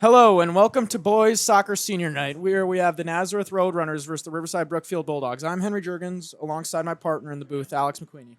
Hello and welcome to Boys Soccer Senior Night, where we have the Nazareth Roadrunners versus the Riverside Brookfield Bulldogs. I'm Henry Jurgens, alongside my partner in the booth, Alex McQueenie.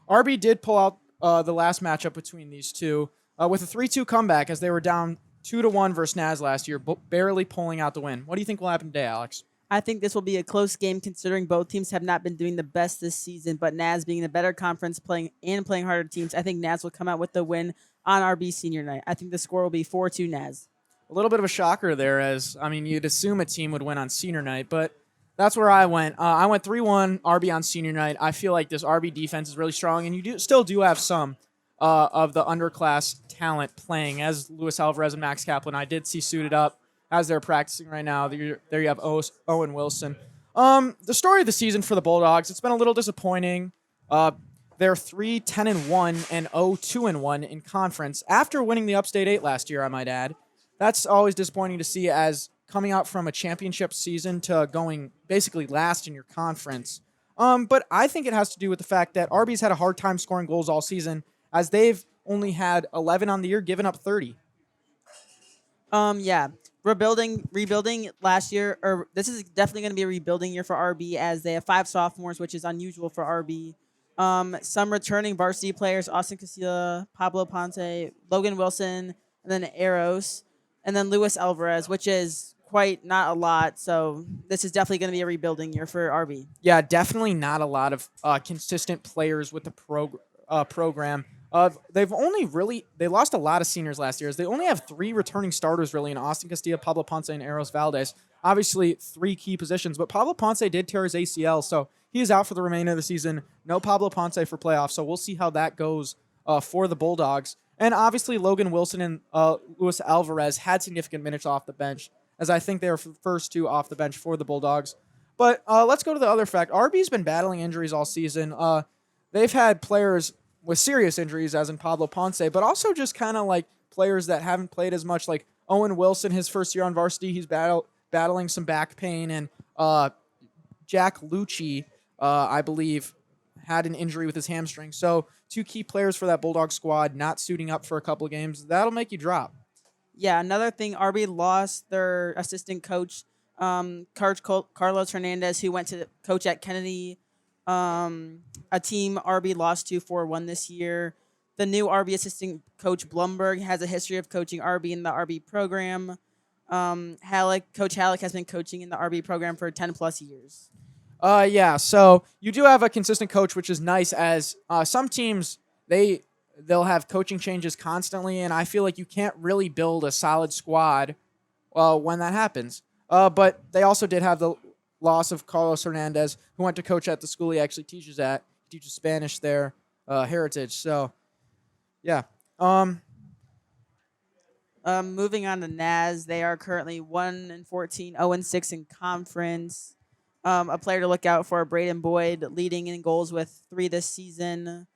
RB did pull out the last matchup between these two with a 3-2 comeback as they were down 2-1 versus Naz last year, barely pulling out the win. What do you think will happen today, Alex? I think this will be a close game considering both teams have not been doing the best this season, but Naz being the better conference playing harder teams, I think Naz will come out with the win on RB senior night. I think the score will be 4-2 Naz. A little bit of a shocker there, you'd assume a team would win on senior night, but that's where I went. I went 3-1 RB on senior night. I feel like this RB defense is really strong, and still do have some of the underclass talent playing, as Luis Alvarez and Max Kaplan I did see suited up as they're practicing right now. There you have Owen Wilson. The story of the season for the Bulldogs, it's been a little disappointing. They're 3-10-1 and 0-2-1 in conference after winning the Upstate 8 last year, I might add. That's always disappointing to see, as coming out from a championship season to going basically last in your conference. But I think it has to do with the fact that RB's had a hard time scoring goals all season, as they've only had 11 on the year, giving up 30. Yeah. Rebuilding last year, or this is definitely going to be a rebuilding year for RB as they have 5 sophomores, which is unusual for RB. Some returning varsity players: Austin Casilla, Pablo Ponte, Logan Wilson, and then Eros, and then Luis Alvarez, which is quite not a lot. So this is definitely going to be a rebuilding year for RB. Yeah, definitely not a lot of consistent players with the program. They lost a lot of seniors last year, as they only have 3 returning starters really in Austin Castilla, Pablo Ponce, and Eros Valdez. Obviously, 3 key positions, but Pablo Ponce did tear his ACL, so he is out for the remainder of the season. No Pablo Ponce for playoffs, so we'll see how that goes for the Bulldogs. And obviously, Logan Wilson and Luis Alvarez had significant minutes off the bench, as I think they were the first 2 off the bench for the Bulldogs. But let's go to the other fact. RB's been battling injuries all season. They've had players with serious injuries, as in Pablo Ponce, but also just kind of like players that haven't played as much, like Owen Wilson, his first year on varsity, he's battling some back pain, and Jack Lucci, I believe, had an injury with his hamstring. So 2 key players for that Bulldog squad not suiting up for a couple of games. That'll make you drop. Yeah, another thing, RB lost their assistant coach, Carlos Hernandez, who went to coach at Kennedy, a team RB lost to 4-1 this year. The new RB assistant coach, Blumberg, has a history of coaching RB in the RB program. Coach Halleck has been coaching in the RB program for 10-plus years. Yeah, so you do have a consistent coach, which is nice, as some teams, they'll have coaching changes constantly, and I feel like you can't really build a solid squad when that happens. But they also did have the loss of Carlos Hernandez, who went to coach at the school he actually teaches at. He teaches Spanish there, Heritage. So, yeah. Moving on to Naz, they are currently 1-14, 0-6 in conference. A player to look out for, Braden Boyd, leading in goals with 3 this season.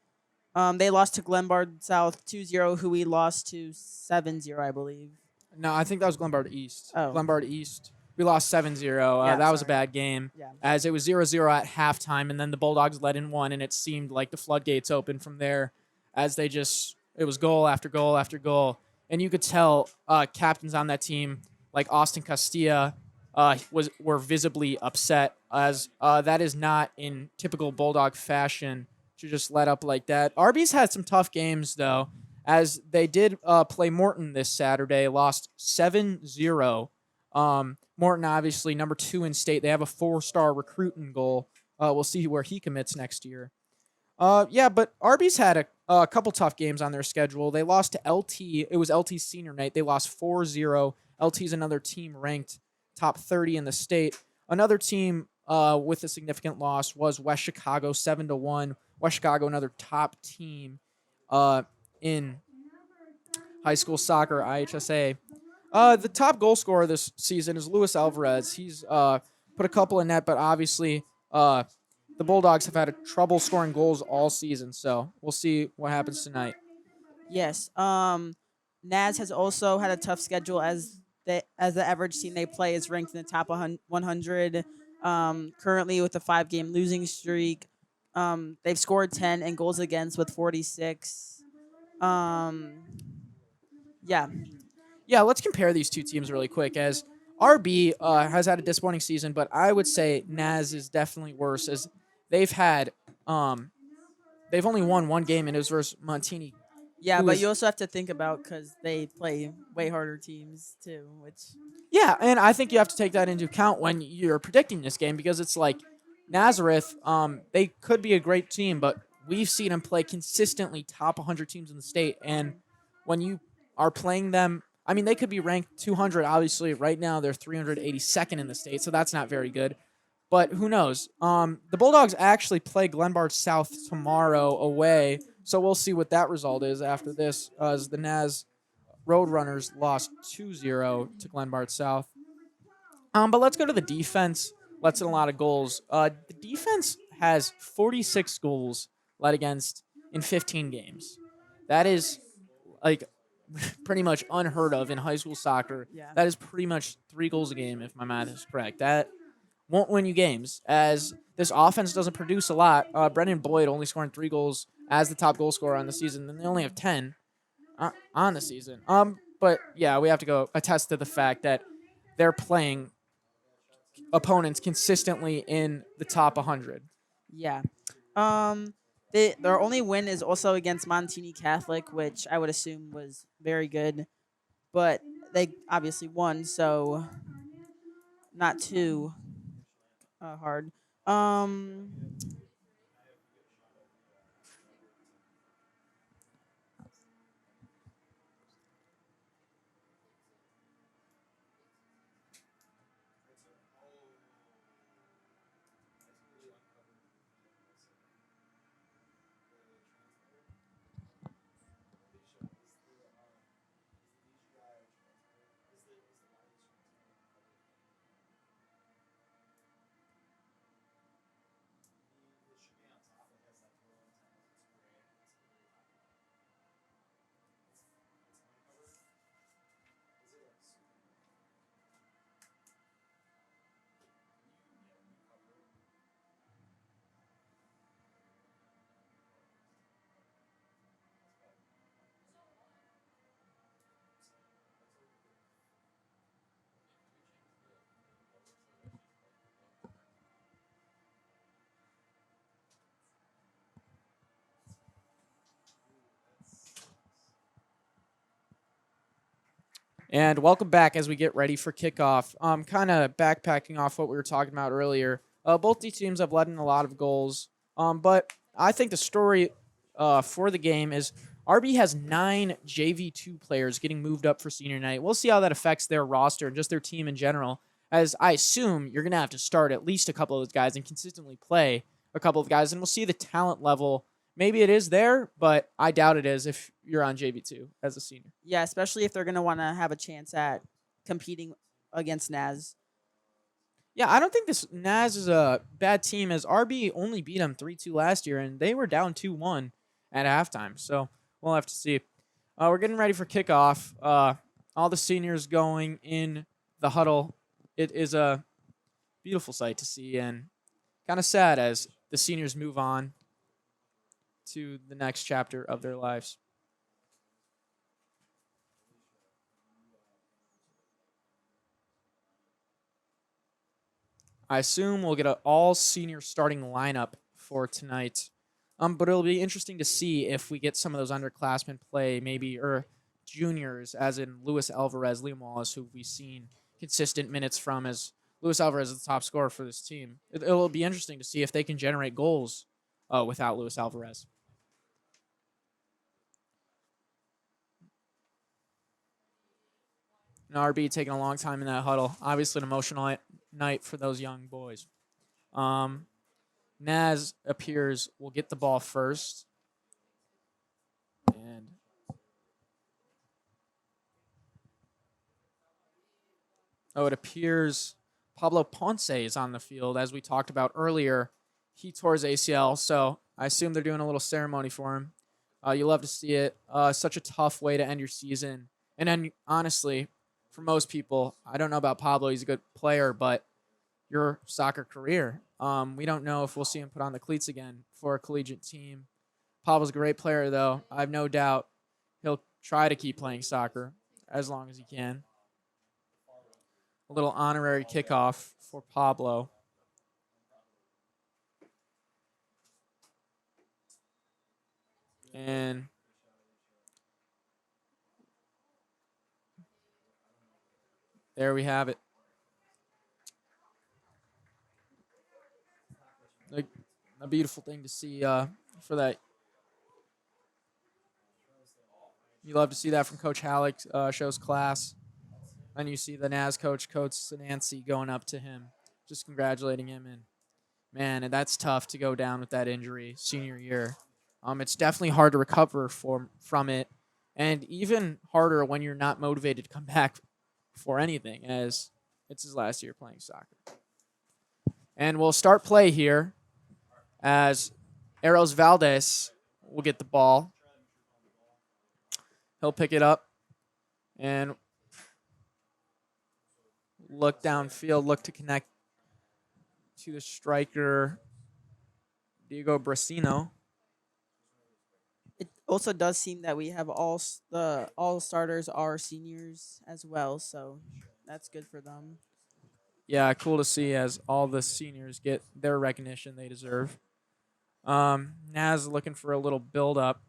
They lost to Glenbard South 2-0, who we lost to 7-0, I believe. No, I think that was Glenbard East. Oh. Glenbard East. We lost 7-0. That was a bad game, as it was 0-0 at halftime, and then the Bulldogs let in 1, and it seemed like the floodgates opened from there, as it was goal after goal after goal. And you could tell captains on that team, like Austin Castilla, were visibly upset, as that is not in typical Bulldog fashion to just let up like that. RB's had some tough games, though, as they did play Morton this Saturday, lost 7-0. Morton, obviously, number 2 in state. They have a 4-star recruiting goal. We'll see where he commits next year. But RB's had a couple tough games on their schedule. They lost to LT. It was LT's senior night. They lost 4-0. LT's another team ranked top 30 in the state. Another team with a significant loss was West Chicago, 7-1. West Chicago, another top team in high school soccer, IHSA. The top goal scorer this season is Luis Alvarez. He's put a couple in net, but obviously the Bulldogs have had trouble scoring goals all season, so we'll see what happens tonight. Yes. Naz has also had a tough schedule, as the average team they play is ranked in the top 100. Currently with a 5-game losing streak. They've scored 10 and goals against with 46. Yeah. Yeah, let's compare these two teams really quick. As RB has had a disappointing season, but I would say Naz is definitely worse. As they've had, they've only won one game, and it was versus Montini. Yeah, Who but is you also have to think about because they play way harder teams too, which Yeah, and I think you have to take that into account when you're predicting this game because it's like Nazareth, they could be a great team, but we've seen them play consistently top 100 teams in the state. And when you are playing them, I mean, they could be ranked 200. Obviously, right now they're 382nd in the state, so that's not very good. But who knows? The Bulldogs actually play Glenbard South tomorrow away, so we'll see what that result is after this, as the Naz Roadrunners lost 2-0 to Glenbard South. But let's go to the defense. Lets in a lot of goals. The defense has 46 goals led against in 15 games. That is like pretty much unheard of in high school soccer. yeah. That is pretty much 3 goals a game if my math is correct. That won't win you games as this offense doesn't produce a lot. Brendan Boyd only scoring 3 goals as the top goal scorer on the season, and they only have 10 on the season. But yeah, we have to go attest to the fact that they're playing opponents consistently in the top 100. Yeah. Their only win is also against Montini Catholic, which I would assume was very good, but they obviously won, so not too hard. Um, And welcome back as we get ready for kickoff. Kind of backpacking off what we were talking about earlier. Both these teams have led in a lot of goals. But I think the story for the game is RB has 9 JV2 players getting moved up for senior night. We'll see how that affects their roster and just their team in general, as I assume you're going to have to start at least a couple of those guys and consistently play a couple of guys, and we'll see the talent level. Maybe it is there, but I doubt it is if you're on JV2 as a senior. yeah, especially if they're going to want to have a chance at competing against Naz. Yeah, I don't think this Naz is a bad team, as RB only beat them 3-2 last year, and they were down 2-1 at halftime. So we'll have to see. We're getting ready for kickoff. All the seniors going in the huddle. It is a beautiful sight to see, and kind of sad as the seniors move on to the next chapter of their lives. I assume we'll get an all-senior starting lineup for tonight. But it'll be interesting to see if we get some of those underclassmen play, maybe, or juniors, as in Luis Alvarez, Liam Wallace, who we've seen consistent minutes from, as Luis Alvarez is the top scorer for this team. It'll be interesting to see if they can generate goals without Luis Alvarez. And RB taking a long time in that huddle. Obviously, an emotional night for those young boys. Naz appears will get the ball first. And it appears Pablo Ponce is on the field. As we talked about earlier, he tore his ACL, so I assume they're doing a little ceremony for him. You love to see it. Such a tough way to end your season. And then, honestly, for most people, I don't know about Pablo. He's a good player, but your soccer career, we don't know if we'll see him put on the cleats again for a collegiate team. Pablo's a great player, though. I have no doubt he'll try to keep playing soccer as long as he can. A little honorary kickoff for Pablo. And there we have it. Like a beautiful thing to see for that. You love to see that from Coach Halleck, shows class. And you see the NAS coach, Coach Nancy, going up to him, just congratulating him. And, man, and that's tough to go down with that injury senior year. It's definitely hard to recover from it, and even harder when you're not motivated to come back for anything, as it's his last year playing soccer. And we'll start play here as Eros Valdez will get the ball. He'll pick it up and look downfield, look to connect to the striker, Diego Brasino. It also does seem that we have all starters are seniors as well, so that's good for them. Yeah, cool to see as all the seniors get their recognition they deserve. Naz looking for a little build-up.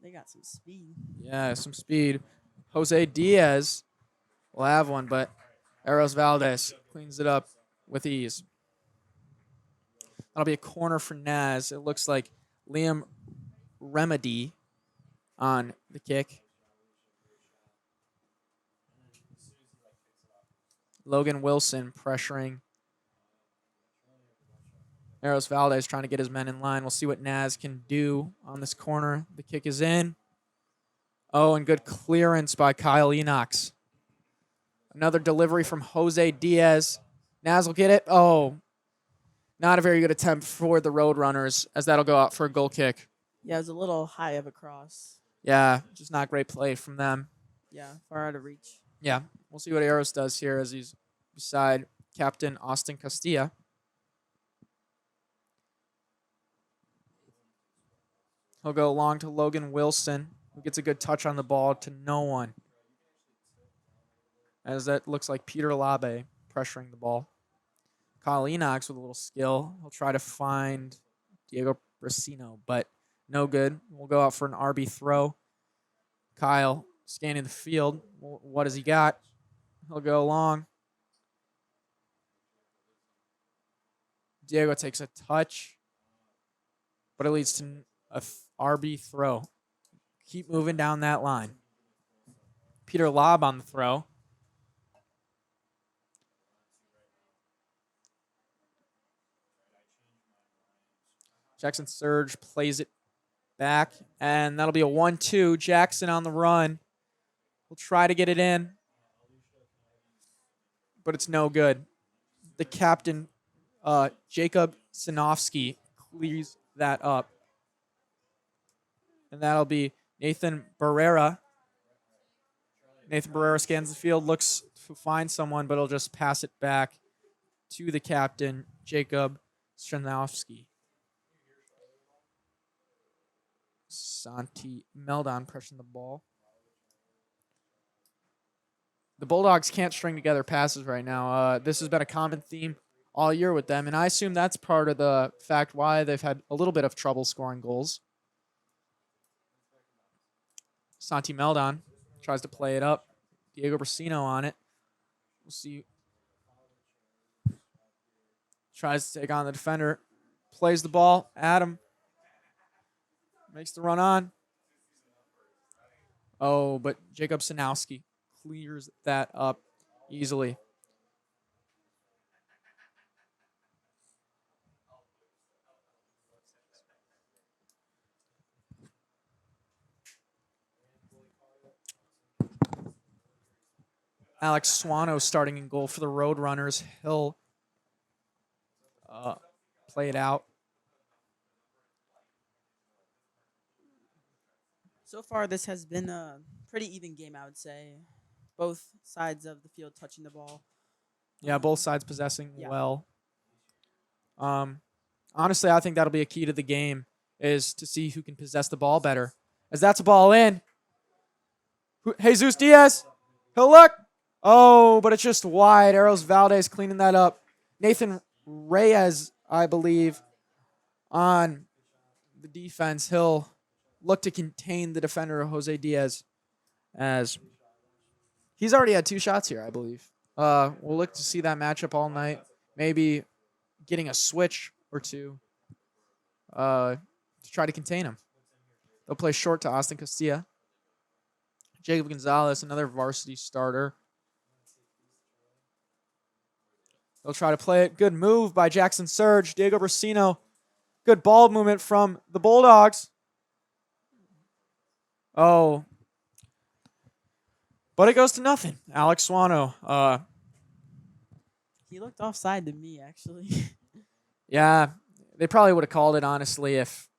They got some speed. Yeah, some speed. Jose Diaz will have one, but Eros Valdez cleans it up with ease. That'll be a corner for Naz. It looks like Liam Remedy on the kick. Logan Wilson pressuring Eros Valdez, trying to get his men in line. We'll see what Naz can do on this corner. The kick is in. Oh, and good clearance by Kyle Enox. Another delivery from Jose Diaz. Naz will get it. Oh, not a very good attempt for the Roadrunners, as that'll go out for a goal kick. Yeah, it was a little high of a cross. Yeah, just not great play from them. Yeah, far out of reach. Yeah, we'll see what Eros does here as he's beside Captain Austin Castilla. He'll go long to Logan Wilson, who gets a good touch on the ball to no one. As that looks like Peter Labe pressuring the ball. Kyle Enox with a little skill. He'll try to find Diego Brasino, but no good. We'll go out for an RB throw. Kyle scanning the field. What has he got? He'll go long. Diego takes a touch, but it leads to a RB throw. Keep moving down that line. Peter Lobb on the throw. Jackson Surge plays it back, and that'll be a 1-2. Jackson on the run. We'll try to get it in, but it's no good. The captain, Jacob Sinofsky, clears that up. And that'll be Nathan Barrera. Nathan Barrera scans the field, looks to find someone, but he'll just pass it back to the captain, Jacob Sinofsky. Santi Meldon pressing the ball. The Bulldogs can't string together passes right now. This has been a common theme all year with them, and I assume that's part of the fact why they've had a little bit of trouble scoring goals. Santi Meldon tries to play it up. Diego Brasino on it. We'll see. Tries to take on the defender. Plays the ball. Adam makes the run on. Oh, but Jacob Sinowski clears that up easily. Alex Swano starting in goal for the Roadrunners. He'll play it out. So far, this has been a pretty even game, I would say. Both sides of the field touching the ball. Yeah, both sides possessing well. Honestly, I think that'll be a key to the game, is to see who can possess the ball better. as that's a ball in. Jesus Diaz. He'll look. Oh, but it's just wide. Eros Valdez cleaning that up. Nathan Reyes, I believe, on the defense. He'll look to contain the defender, Jose Diaz, as he's already had 2 shots here, I believe. We'll look to see that matchup all night. Maybe getting a switch or two to try to contain him. They'll play short to Austin Castilla. Jacob Gonzalez, another varsity starter. They'll try to play it. Good move by Jackson Surge. Diego Brasino. Good ball movement from the Bulldogs. Oh. But it goes to nothing. Alex Swano. He looked offside to me, actually. Yeah. They probably would have called it, honestly, if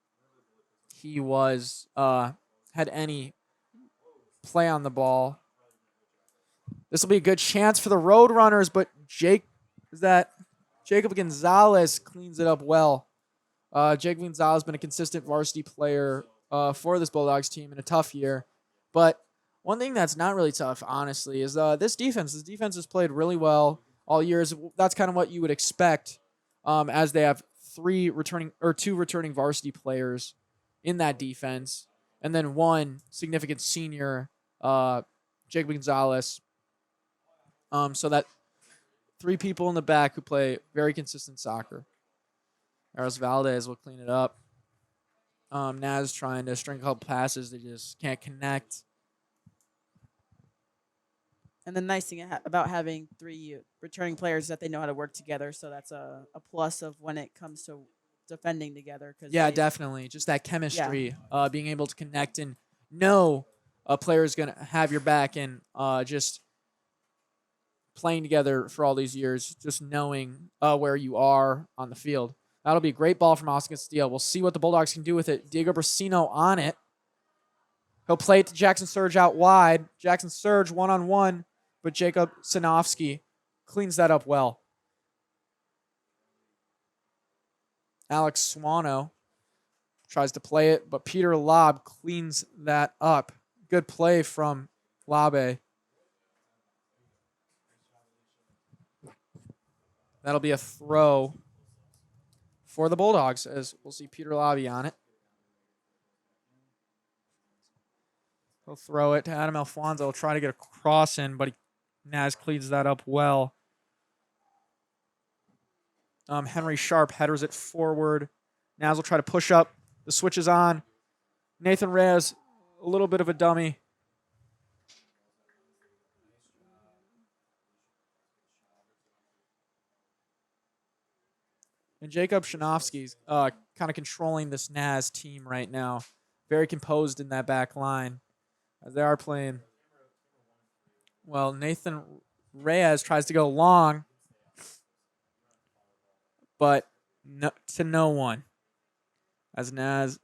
he was had any play on the ball. This will be a good chance for the Roadrunners, but Jacob Gonzalez cleans it up well. Jacob Gonzalez has been a consistent varsity player for this Bulldogs team in a tough year. But one thing that's not really tough, honestly, is this defense. This defense has played really well all years. That's kind of what you would expect as they have 2 returning varsity players in that defense, and then 1 significant senior, Jacob Gonzalez. So that 3 people in the back who play very consistent soccer. Eros Valdez will clean it up. Naz trying to string a couple passes. They just can't connect. And the nice thing about having 3 returning players is that they know how to work together. So that's a plus of when it comes to defending together. Definitely. Just that chemistry, being able to connect and know a player is going to have your back, and just playing together for all these years, just knowing where you are on the field. That'll be a great ball from Austin Steele. We'll see what the Bulldogs can do with it. Diego Brasino on it. He'll play it to Jackson Surge out wide. Jackson Surge 1-on-1, but Jacob Sinofsky cleans that up well. Alex Swano tries to play it, but Peter Lob cleans that up. Good play from Labe. That'll be a throw for the Bulldogs, as we'll see Peter Lobby on it. He'll throw it to Adam Alfonso. He'll try to get a cross in, but Naz cleans that up well. Henry Sharp headers it forward. Naz will try to push up. The switch is on. Nathan Reyes, a little bit of a dummy. And Jacob Shanofsky's kind of controlling this Naz team right now. Very composed in that back line as they are playing. Well, Nathan Reyes tries to go long, but to no one. As Naz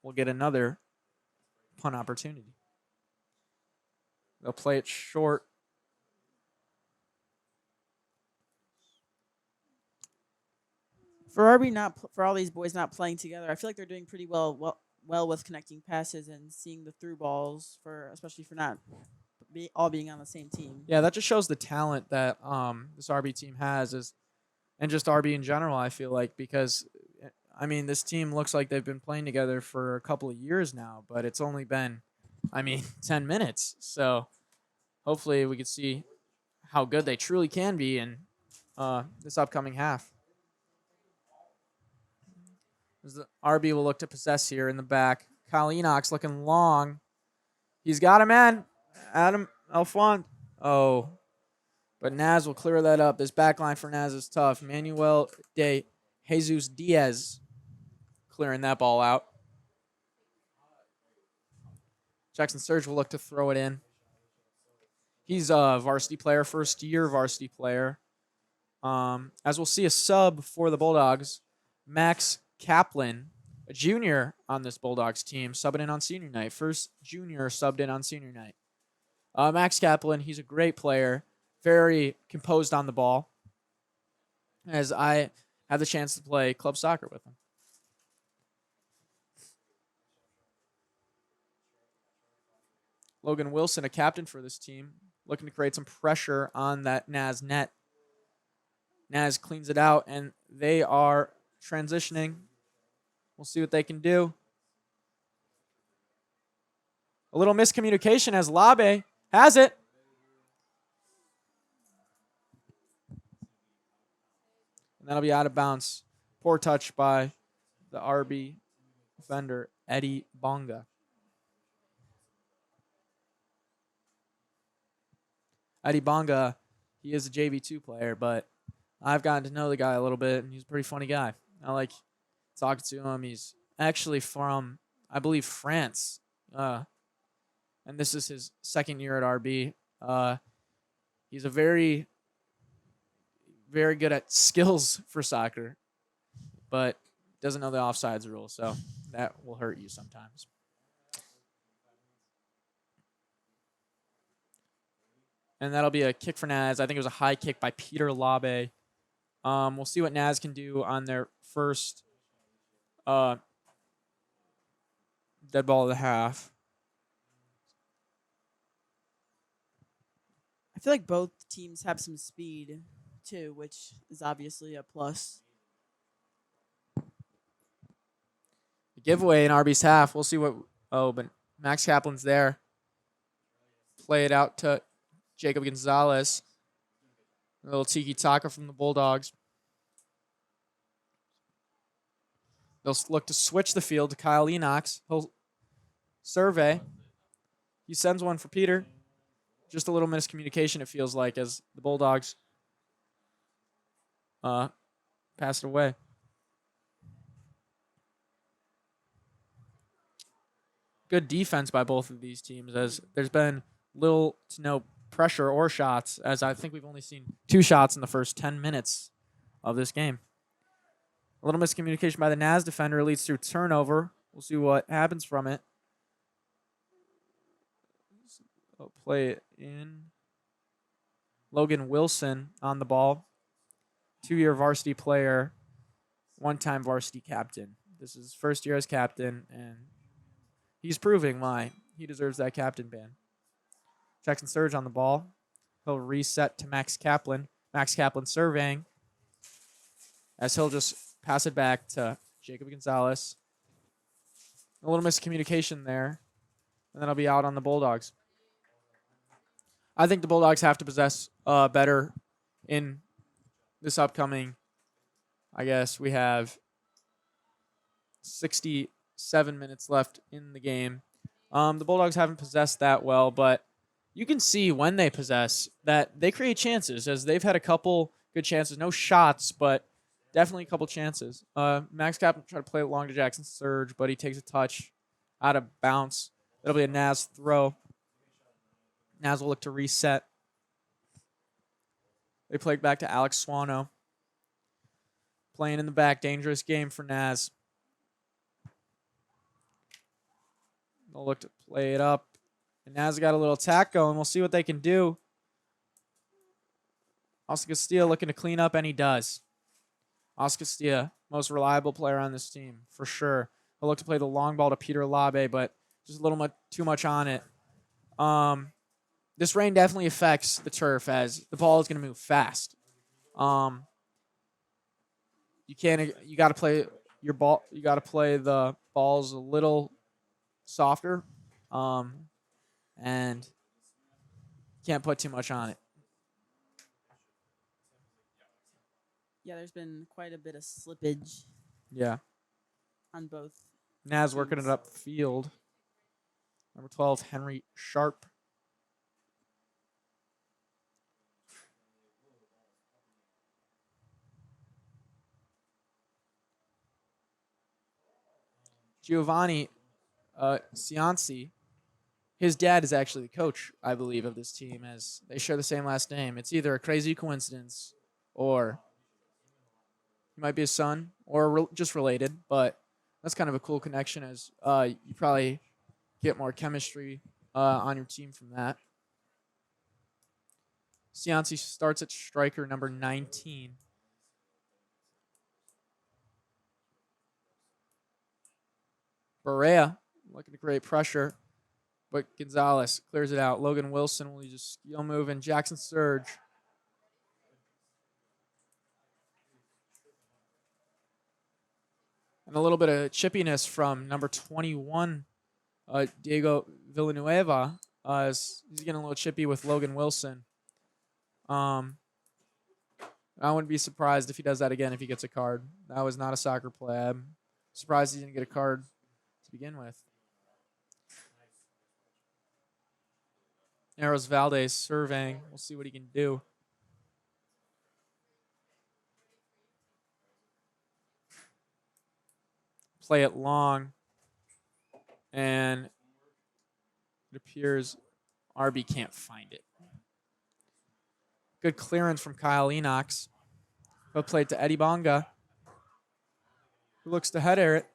will get another punt opportunity. They'll play it short. For RB for all these boys not playing together, I feel like they're doing pretty well with connecting passes and seeing the through balls, especially for not all being on the same team. Yeah, that just shows the talent that this RB team has, and just RB in general, I feel like, because I mean, this team looks like they've been playing together for a couple of years now, but it's only been 10 minutes. So hopefully we can see how good they truly can be in this upcoming half. As the RB will look to possess here in the back. Kyle Enoch's looking long. He's got him, man. Adam Alfont. Oh. But Naz will clear that up. This back line for Naz is tough. Manuel de Jesus Diaz clearing that ball out. Jackson Surge will look to throw it in. He's a varsity player, first-year varsity player. As we'll see a sub for the Bulldogs, Max Kaplan, a junior on this Bulldogs team, subbing in on senior night. First junior subbed in on senior night. Max Kaplan, he's a great player, very composed on the ball, as I had the chance to play club soccer with him. Logan Wilson, a captain for this team, looking to create some pressure on that Naz net. Naz cleans it out, and they are transitioning. We'll see what they can do. A little miscommunication as Labe has it. And that'll be out of bounds. Poor touch by the RB defender, Eddie Bonga. Eddie Bonga, he is a JV2 player, but I've gotten to know the guy a little bit, and he's a pretty funny guy. I like talking to him. He's actually from, I believe, France. And this is his second year at RB. He's a very, very good at skills for soccer, but doesn't know the offsides rule, so that will hurt you sometimes. And that'll be a kick for Naz. I think it was a high kick by Peter Labe. We'll see what Naz can do on their first dead ball of the half. I feel like both teams have some speed, too, which is obviously a plus. The giveaway in RB's half. We'll see what... Oh, but Max Kaplan's there. Play it out to Jacob Gonzalez. A little tiki-taka from the Bulldogs. They'll look to switch the field to Kyle Enox. He'll survey. He sends one for Peter. Just a little miscommunication, it feels like, as the Bulldogs pass it away. Good defense by both of these teams, as there's been little to no pressure or shots, as I think we've only seen 2 shots in the first 10 minutes of this game. A little miscommunication by the Naz defender leads to a turnover. We'll see what happens from it. I'll play it in. Logan Wilson on the ball. 2-year varsity player, 1-time varsity captain. This is his first year as captain, and he's proving why he deserves that captain ban. Jackson Surge on the ball. He'll reset to Max Kaplan. Max Kaplan surveying, as he'll just pass it back to Jacob Gonzalez. A little miscommunication there, and then I'll be out on the Bulldogs. I think the Bulldogs have to possess better in this upcoming, I guess we have 67 minutes left in the game. The Bulldogs haven't possessed that well, but you can see when they possess that they create chances, as they've had a couple good chances. No shots, but definitely a couple chances. Max Kaplan tried to play it long to Jackson Surge, but he takes a touch out of bounce. It'll be a Naz throw. Naz will look to reset. They play it back to Alex Swano. Playing in the back, dangerous game for Naz. They'll look to play it up. And Naz got a little attack going. We'll see what they can do. Oscar Castilla looking to clean up, and he does. Oscar Castilla, most reliable player on this team, for sure. He'll look to play the long ball to Peter Labe, but just a little too much on it. This rain definitely affects the turf, as the ball is going to move fast. You got to play your ball. You got to play the balls a little softer, and can't put too much on it. Yeah, there's been quite a bit of slippage. Yeah. On both. Naz working it up field. Number 12, Henry Sharp. Giovanni Cianci, his dad is actually the coach, I believe, of this team, as they share the same last name. It's either a crazy coincidence or he might be his son or just related, but that's kind of a cool connection, as you probably get more chemistry on your team from that. Cianci starts at striker number 19. Berea looking to create pressure. but Gonzalez clears it out. Logan Wilson will just skill move, and Jackson Surge. And a little bit of chippiness from number 21, Diego Villanueva. He's getting a little chippy with Logan Wilson. I wouldn't be surprised if he does that again if he gets a card. That was not a soccer play. I'm surprised he didn't get a card to begin with. Eros Valdez surveying. We'll see what he can do. Play it long. And it appears RB can't find it. Good clearance from Kyle Enox. He'll play it to Eddie Bonga, who looks to header it.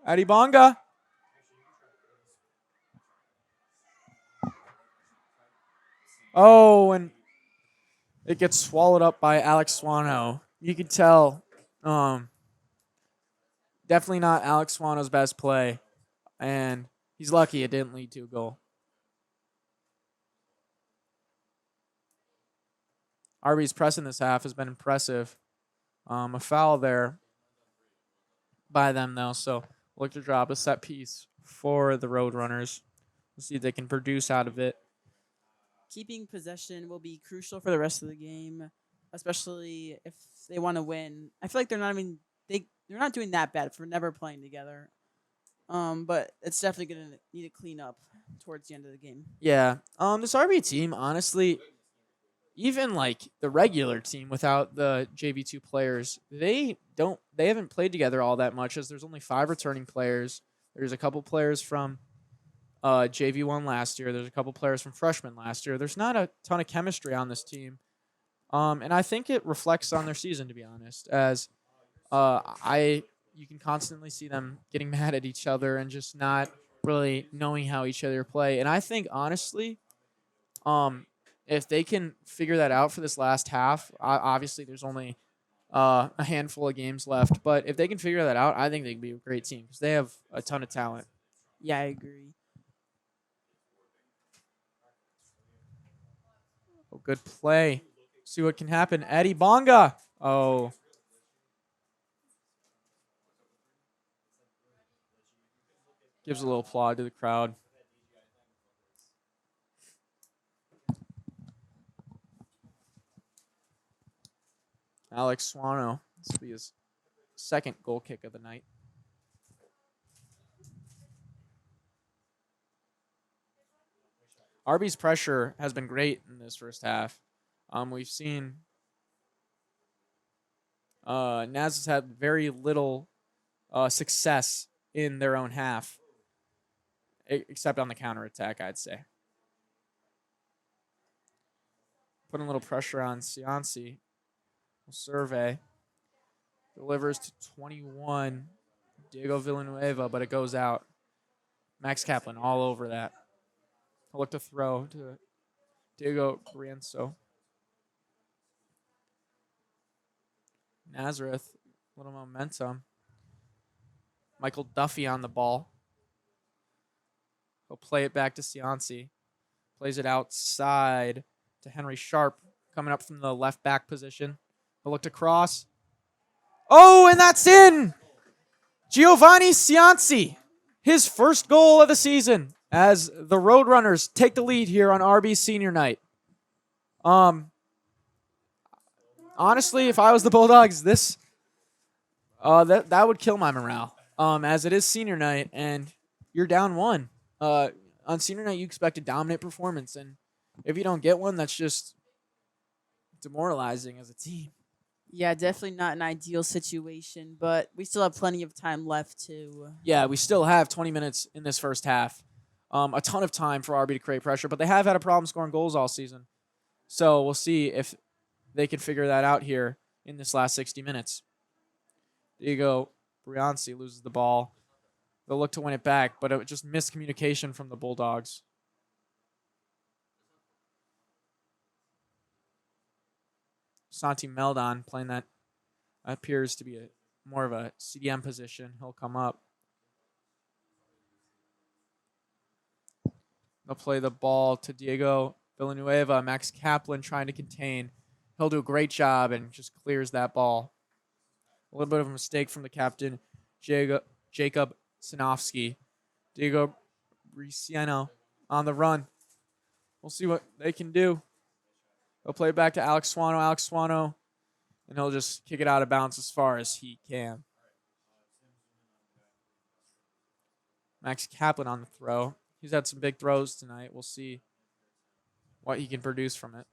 Eddie Bonga. Oh, and it gets swallowed up by Alex Swano. You could tell, definitely not Alex Swano's best play, and he's lucky it didn't lead to a goal. RB's press in this half has been impressive. A foul there by them, though, so look to drop a set piece for the Roadrunners. We'll see if they can produce out of it. Keeping possession will be crucial for the rest of the game, especially if they want to win. I feel like they're not doing that bad for never playing together. But it's definitely going to need to clean up towards the end of the game. Yeah. This RB team, honestly, even like the regular team without the JV2 players, they haven't played together all that much, as there's only 5 returning players. There's a couple players from JV1 last year. There's a couple players from freshman last year. There's not a ton of chemistry on this team. And I think it reflects on their season, to be honest, as you can constantly see them getting mad at each other and just not really knowing how each other play. And I think, honestly, if they can figure that out for this last half, obviously there's only a handful of games left, but if they can figure that out, I think they can be a great team because they have a ton of talent. Yeah, I agree. Oh, good play. See what can happen. Eddie Bonga. Oh. Gives a little applaud to the crowd. Alex Swano. This will be his second goal kick of the night. RB's pressure has been great in this first half. We've seen Naz has had very little success in their own half, except on the counterattack, I'd say. Putting a little pressure on Cianci. Will survey. Delivers to 21. Diego Villanueva, but it goes out. Max Kaplan all over that. I'll look to throw to Diego Brienzo. Nazareth, little momentum. Michael Duffy on the ball. He'll play it back to Cianci. Plays it outside to Henry Sharp, coming up from the left back position. He'll look to cross. Oh, and that's in! Giovanni Cianci, his first goal of the season as the Roadrunners take the lead here on RB Senior Night. Honestly, if I was the Bulldogs, that would kill my morale. As it is Senior Night and you're down 1. On Senior Night, you expect a dominant performance, and if you don't get one, that's just demoralizing as a team. Yeah, definitely not an ideal situation, but we still have plenty of time left to... Yeah, we still have 20 minutes in this first half. A ton of time for RB to create pressure, but they have had a problem scoring goals all season. So we'll see if they can figure that out here in this last 60 minutes. Diego Brianci loses the ball. They'll look to win it back, but it was just miscommunication from the Bulldogs. Santi Meldon playing that appears to be more of a CDM position. He'll come up. They'll play the ball to Diego Villanueva. Max Kaplan trying to contain. He'll do a great job and just clears that ball. A little bit of a mistake from the captain, Jacob Sinofsky. Diego Riciano on the run. We'll see what they can do. They'll play it back to Alex Swano, and he'll just kick it out of bounds as far as he can. Max Kaplan on the throw. He's had some big throws tonight. We'll see what he can produce from it.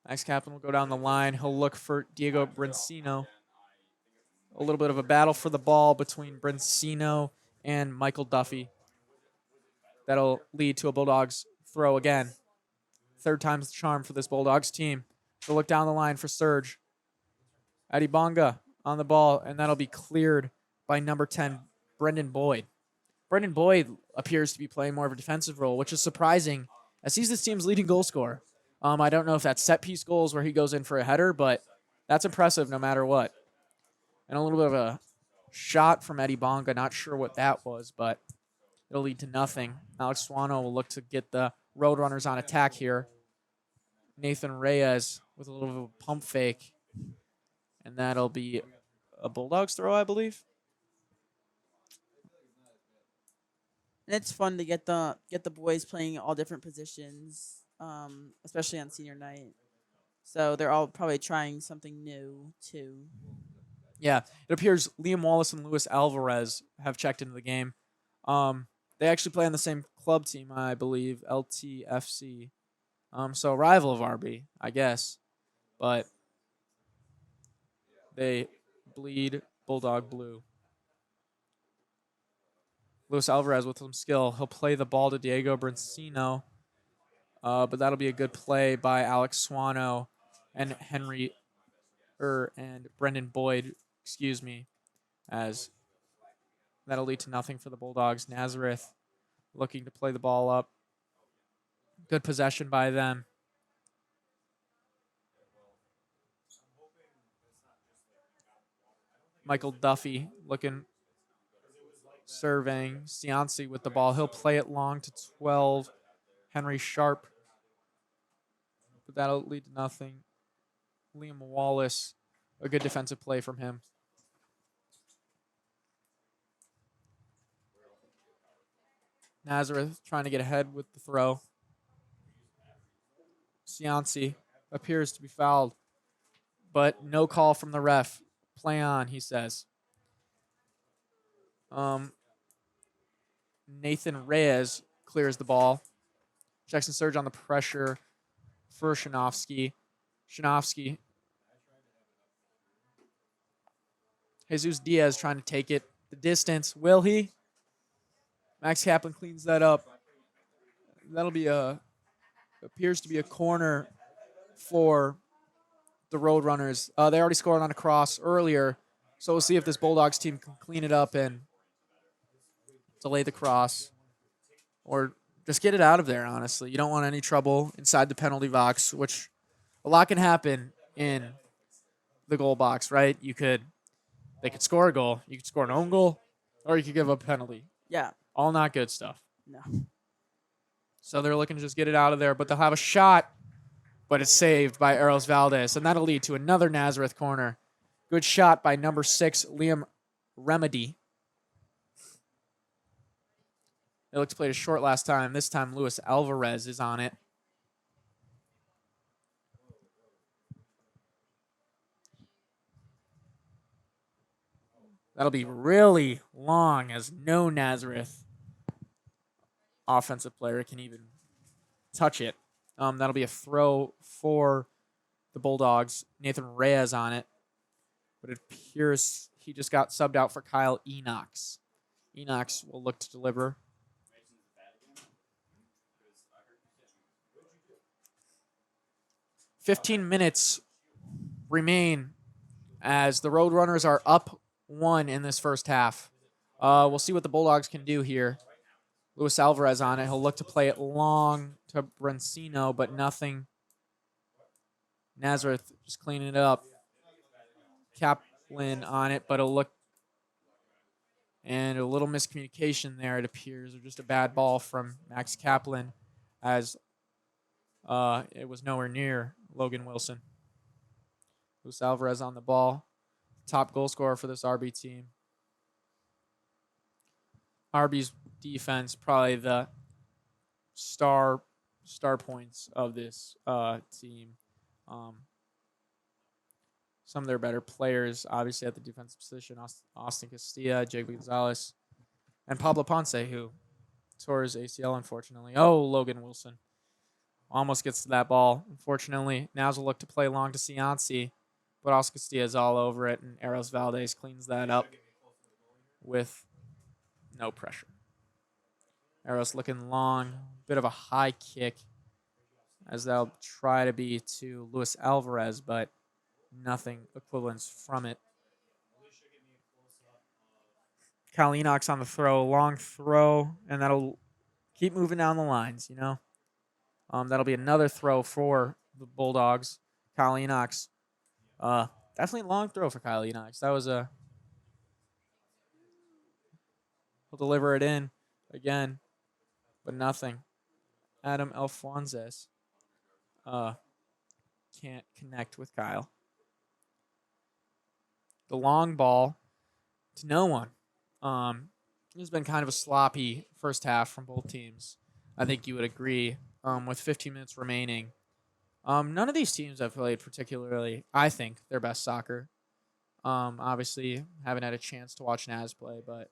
Max Kaplan will go down the line. He'll look for Diego Brincino. A little bit of a battle for the ball between Brincino and Michael Duffy. That'll lead to a Bulldogs throw again. Third time's the charm for this Bulldogs team. They'll look down the line for Serge. Adibonga on the ball, and that'll be cleared by number 10, Brendan Boyd. Brendan Boyd appears to be playing more of a defensive role, which is surprising, as he's this team's leading goal scorer. I don't know if that's set-piece goals where he goes in for a header, but that's impressive no matter what. And a little bit of a shot from Adibonga. Not sure what that was, but it'll lead to nothing. Alex Swano will look to get the Roadrunners on attack here. Nathan Reyes with a little bit of a pump fake. And that'll be a Bulldogs throw, I believe. And it's fun to get the boys playing all different positions, especially on senior night. So they're all probably trying something new too. Yeah, it appears Liam Wallace and Luis Alvarez have checked into the game. They actually play on the same club team, I believe, LTFC. So a rival of RB, I guess. But they bleed Bulldog blue. Luis Alvarez with some skill. He'll play the ball to Diego Brincino. But that'll be a good play by Alex Swano and and Brendan Boyd, as that'll lead to nothing for the Bulldogs. Nazareth looking to play the ball up. Good possession by them. Michael Duffy surveying. Cianci with the ball. He'll play it long to 12. Henry Sharp. But that'll lead to nothing. Liam Wallace, a good defensive play from him. Nazareth trying to get ahead with the throw. Cianci appears to be fouled, but no call from the ref. Play on, he says. Nathan Reyes clears the ball. Jackson Surge on the pressure for Shinovsky. Jesus Diaz trying to take it the distance. Will he? Max Kaplan cleans that up. That'll be appears to be a corner for the Roadrunners. They already scored on a cross earlier, so we'll see if this Bulldogs team can clean it up and delay the cross or just get it out of there, honestly. You don't want any trouble inside the penalty box, which a lot can happen in the goal box, right? They could score a goal. You could score an own goal, or you could give up a penalty. Yeah. All not good stuff. No. So they're looking to just get it out of there, but they'll have a shot, but it's saved by Eros Valdez, and that'll lead to another Nazareth corner. Good shot by number 6, Liam Remedy. It looked played a short last time. This time, Luis Alvarez is on it. That'll be really long, as no Nazareth offensive player can even touch it. That'll be a throw for the Bulldogs. Nathan Reyes on it. But it appears he just got subbed out for Kyle Enox. Enox will look to deliver. "15 minutes remain as the Roadrunners are up 1 in this first half. We'll see what the Bulldogs can do here. Luis Alvarez on it. He'll look to play it long to Brincino, but nothing. Nazareth just cleaning it up. Kaplan on it, but he'll look And a little miscommunication there, it appears, or just a bad ball from Max Kaplan, as it was nowhere near Logan Wilson. Luis Alvarez on the ball, top goal scorer for this RB team. RB's defense, probably the star points of this team. Some of their better players, obviously at the defensive position, Austin Castilla, Jake Gonzalez, and Pablo Ponce, who tore his ACL, unfortunately. Oh, Logan Wilson almost gets to that ball. Unfortunately, now's a look to play long to Cianci, but Austin Castilla is all over it, and Eros Valdez cleans that up with no pressure. Eros looking long, bit of a high kick, as they'll try to be to Luis Alvarez, but nothing equivalence from it. Kyle Enoch's on the throw, long throw, and that'll keep moving down the lines, you know. That'll be another throw for the Bulldogs. Kyle Enoch's definitely a long throw for Kyle Enoch's. That was a... He'll deliver it in again, but nothing. Adam Alfonses can't connect with Kyle. The long ball to no one. It's been kind of a sloppy first half from both teams. I think you would agree. With 15 minutes remaining, none of these teams have played particularly, I think, their best soccer. Obviously, haven't had a chance to watch Naz play, but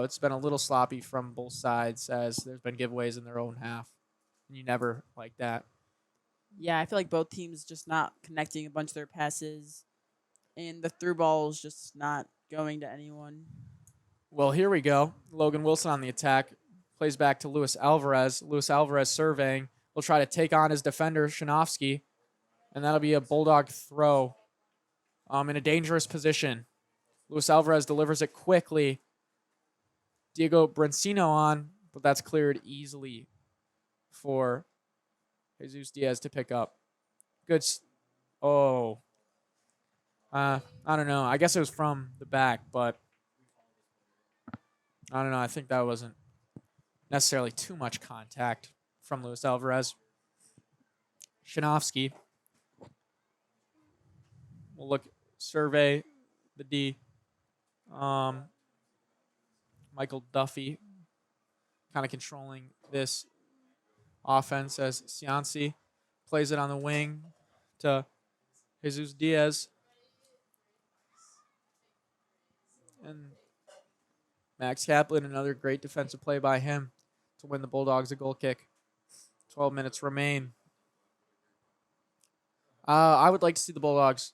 it's been a little sloppy from both sides as there's been giveaways in their own half. And you never like that. Yeah, I feel like both teams just not connecting a bunch of their passes, and the through balls just not going to anyone. Well, here we go. Logan Wilson on the attack. Plays back to Luis Alvarez. Luis Alvarez surveying. Will try to take on his defender, Shanovsky. And that'll be a Bulldog throw in a dangerous position. Luis Alvarez delivers it quickly. Diego Brencino on, but that's cleared easily for Jesus Diaz to pick up. Good. I don't know. I guess it was from the back, but I don't know. I think that wasn't necessarily too much contact from Luis Alvarez. Shanovsky will survey the D. Michael Duffy kind of controlling this offense as Cianci plays it on the wing to Jesus Diaz. And Max Kaplan, another great defensive play by him to win the Bulldogs a goal kick. 12 minutes remain. I would like to see the Bulldogs,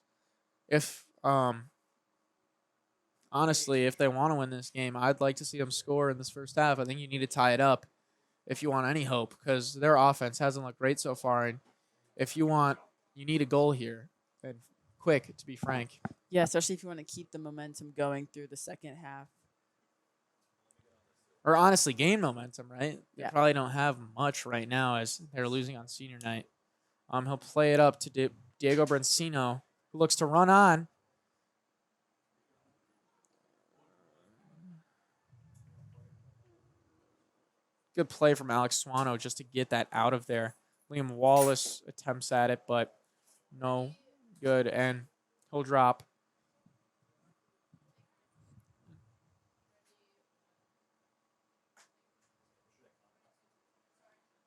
honestly, if they want to win this game, I'd like to see them score in this first half. I think you need to tie it up if you want any hope, because their offense hasn't looked great so far. And if you need a goal here, and quick, to be frank. Yeah, especially if you want to keep the momentum going through the second half. Or honestly, gain momentum, right? Yeah. They probably don't have much right now as they're losing on senior night. He'll play it up to Diego Brencino, who looks to run on. Good play from Alex Swano just to get that out of there. Liam Wallace attempts at it, but no good, and he'll drop.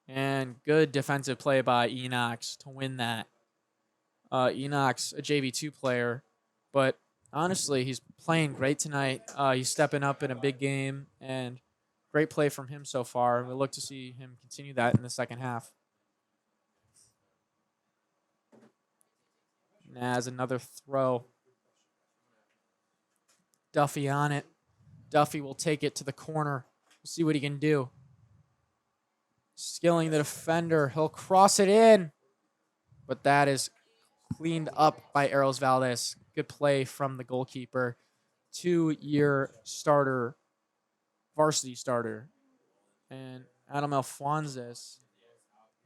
And good defensive play by Enox to win that. Enox, a JV2 player, but honestly, he's playing great tonight. He's stepping up in a big game, and great play from him so far. We look to see him continue that in the second half. Naz, another throw. Duffy on it. Duffy will take it to the corner. We'll see what he can do. Skilling the defender. He'll cross it in. But that is cleaned up by Eros Valdez. Good play from the goalkeeper. 2-year starter, varsity starter. And Adam Alfonses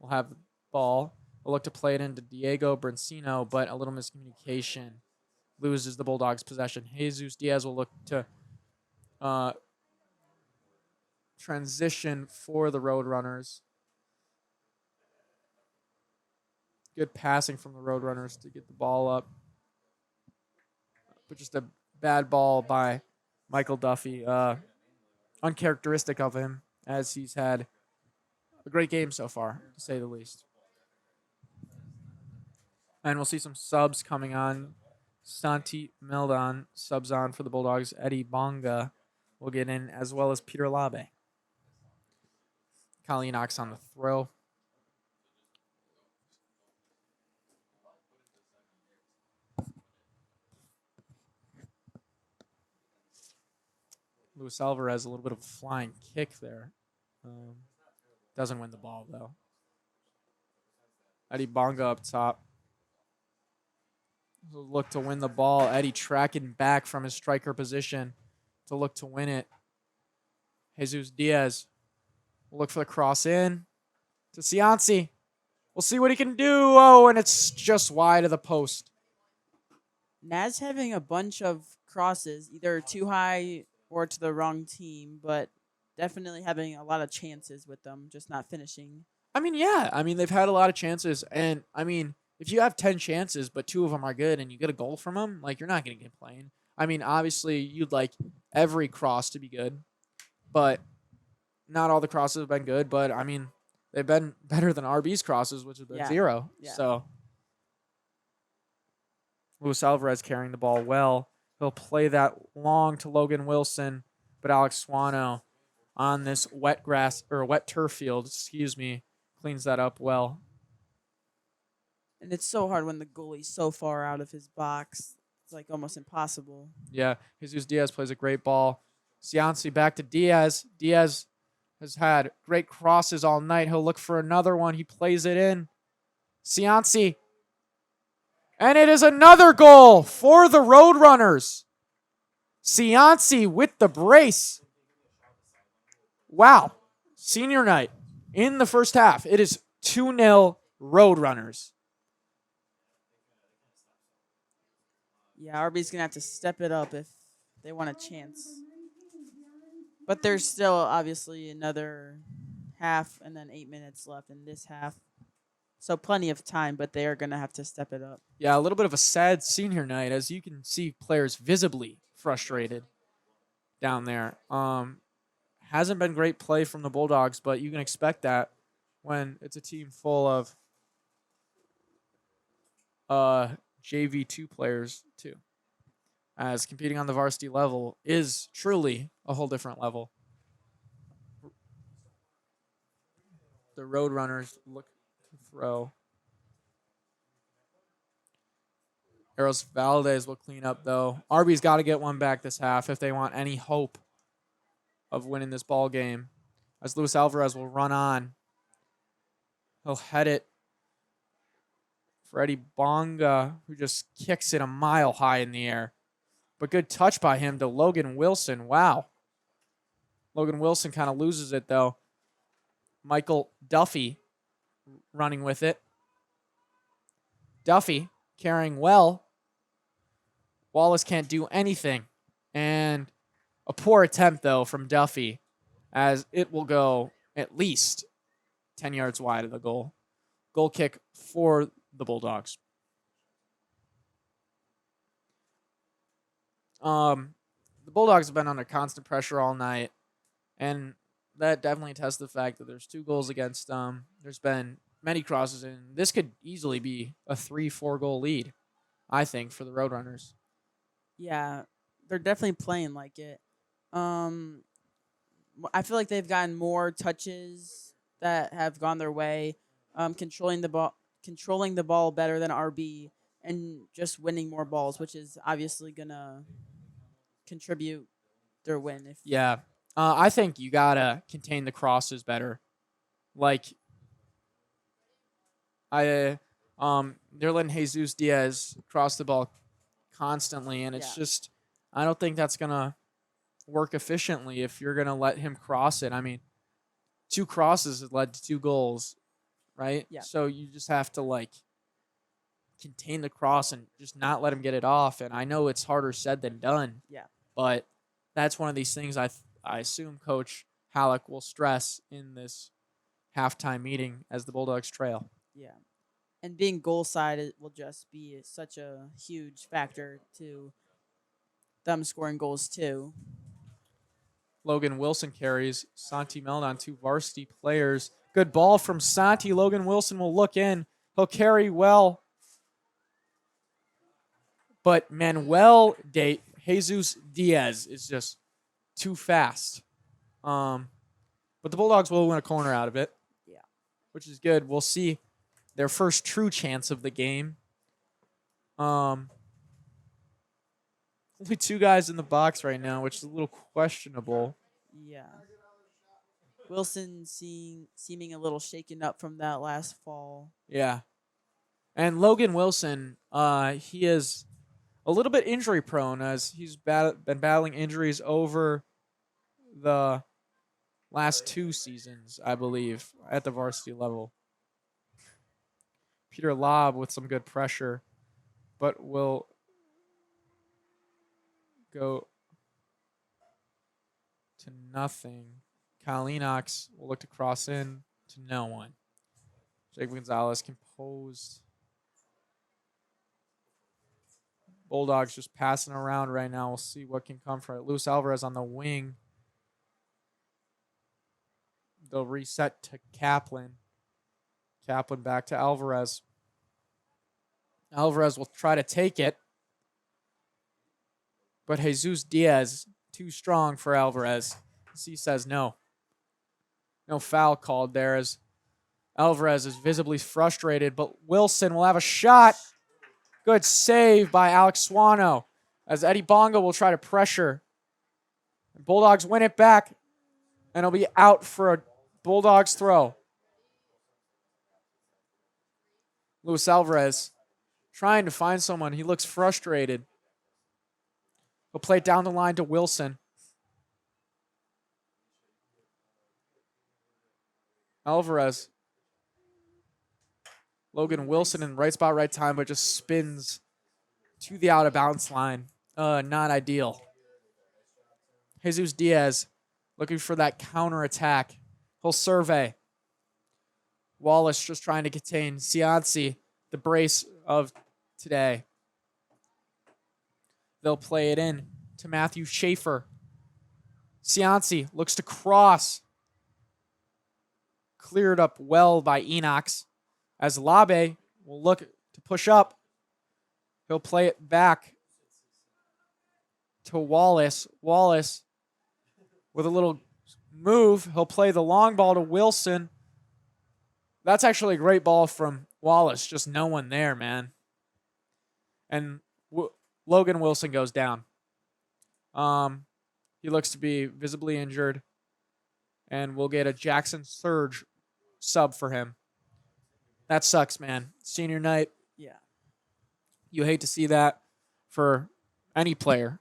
will have the ball. We'll look to play it into Diego Brencino, but a little miscommunication loses the Bulldogs' possession. Jesus Diaz will look to transition for the Roadrunners. Good passing from the Roadrunners to get the ball up. But just a bad ball by Michael Duffy. Uncharacteristic of him, as he's had a great game so far, to say the least. And we'll see some subs coming on. Santi Meldon subs on for the Bulldogs. Eddie Bonga will get in, as well as Peter Labe. Kalinox on the throw. Luis Alvarez, a little bit of a flying kick there. Doesn't win the ball, though. Eddie Bonga up top. Look to win the ball. Eddie tracking back from his striker position to look to win it. Jesus Diaz will look for the cross in to Cianci. We'll see what he can do. Oh, and it's just wide of the post. Naz having a bunch of crosses, either too high or to the wrong team, but definitely having a lot of chances with them, just not finishing. I mean, yeah. I mean, they've had a lot of chances. And, I mean, if you have 10 chances, but 2 of them are good and you get a goal from them, like, you're not going to complain. I mean, obviously, you'd like every cross to be good, but not all the crosses have been good. But, I mean, they've been better than RB's crosses, which has been 0. Yeah. So, Luis Alvarez carrying the ball well. He'll play that long to Logan Wilson, but Alex Swano on this wet turf field, cleans that up well. And it's so hard when the goalie's so far out of his box. It's like almost impossible. Yeah, Jesus Diaz plays a great ball. Cianci back to Diaz. Diaz has had great crosses all night. He'll look for another one. He plays it in. Cianci. And it is another goal for the Roadrunners. Cianci with the brace. Wow. Senior night in the first half. It is 2-0 Roadrunners. Yeah, RB's going to have to step it up if they want a chance. But there's still obviously another half and then 8 minutes left in this half. So plenty of time, but they are going to have to step it up. Yeah, a little bit of a sad senior night, as you can see players visibly frustrated down there. Hasn't been great play from the Bulldogs, but you can expect that when it's a team full of JV2 players too, as competing on the varsity level is truly a whole different level. The Roadrunners look to throw. Eros Valdez will clean up, though. RB's got to get one back this half if they want any hope of winning this ball game, as Luis Alvarez will run on. He'll head it for Eddie Bonga, who just kicks it a mile high in the air. But good touch by him to Logan Wilson. Wow. Logan Wilson kind of loses it, though. Michael Duffy running with it. Duffy carrying well. Wallace can't do anything. And a poor attempt, though, from Duffy, as it will go at least 10 yards wide of the goal. Goal kick for the Bulldogs. The Bulldogs have been under constant pressure all night, and that definitely attests to the fact that there's 2 goals against them. There's been many crosses, and this could easily be a 3-4 goal lead, I think, for the Roadrunners. Yeah, they're definitely playing like it. I feel like they've gotten more touches that have gone their way, controlling the ball better than RB, and just winning more balls, which is obviously gonna contribute their win. I think you gotta contain the crosses better. Like, they're letting Jesus Diaz cross the ball constantly, and it's just, I don't think that's gonna work efficiently if you're gonna let him cross it. I mean, 2 crosses has led to 2 goals, right? Yeah. So you just have to contain the cross and just not let him get it off. And I know it's harder said than done. Yeah. But that's one of these things I assume Coach Halleck will stress in this halftime meeting as the Bulldogs trail. Yeah. And being goal side will just be such a huge factor to them scoring goals too. Logan Wilson carries. Santi Meldon, 2 varsity players. Good ball from Santi. Logan Wilson will look in. He'll carry well. But Manuel de Jesus Diaz is just too fast. But the Bulldogs will win a corner out of it. Yeah. Which is good. We'll see their first true chance of the game. Only 2 guys in the box right now, which is a little questionable. Yeah. Wilson seeming a little shaken up from that last fall. Yeah. And Logan Wilson, he is a little bit injury prone as he's been battling injuries over the last 2 seasons, I believe, at the varsity level. Peter Lobb with some good pressure, but will go to nothing. Kyle Enox will look to cross in to no one. Jake Gonzalez composed. Bulldogs just passing around right now. We'll see what can come from it. Luis Alvarez on the wing. They'll reset to Kaplan. Kaplan back to Alvarez. Alvarez will try to take it. But Jesus Diaz, too strong for Alvarez. He says no. No foul called there as Alvarez is visibly frustrated. But Wilson will have a shot. Good save by Alex Swano as Eddie Bonga will try to pressure. Bulldogs win it back, and it'll be out for a Bulldogs throw. Luis Alvarez trying to find someone. He looks frustrated. He'll play it down the line to Wilson. Alvarez. Logan Wilson in right spot, right time, but just spins to the out of bounds line. Not ideal. Jesus Diaz looking for that counter attack. He'll survey. Wallace just trying to contain Cianci, the brace of today. They'll play it in to Matthew Schaefer. Cianci looks to cross. Cleared up well by Enox. As Labe will look to push up. He'll play it back to Wallace. Wallace with a little move. He'll play the long ball to Wilson. That's actually a great ball from Wallace. Just no one there, man. And Logan Wilson goes down. He looks to be visibly injured. And we'll get a Jackson Surge sub for him. That sucks, man. Senior night. Yeah. You hate to see that for any player,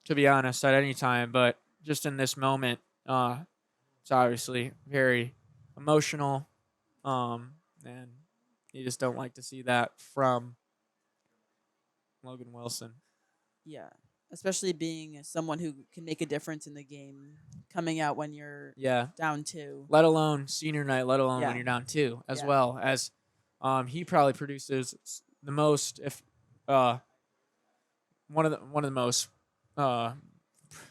to be honest, at any time. But just in this moment, it's obviously very emotional. And you just don't like to see that from Logan Wilson. Yeah. Especially being someone who can make a difference in the game, coming out when you're down 2. Let alone senior night, let alone when you're down 2, as well as he probably produces the most, if one of the most. I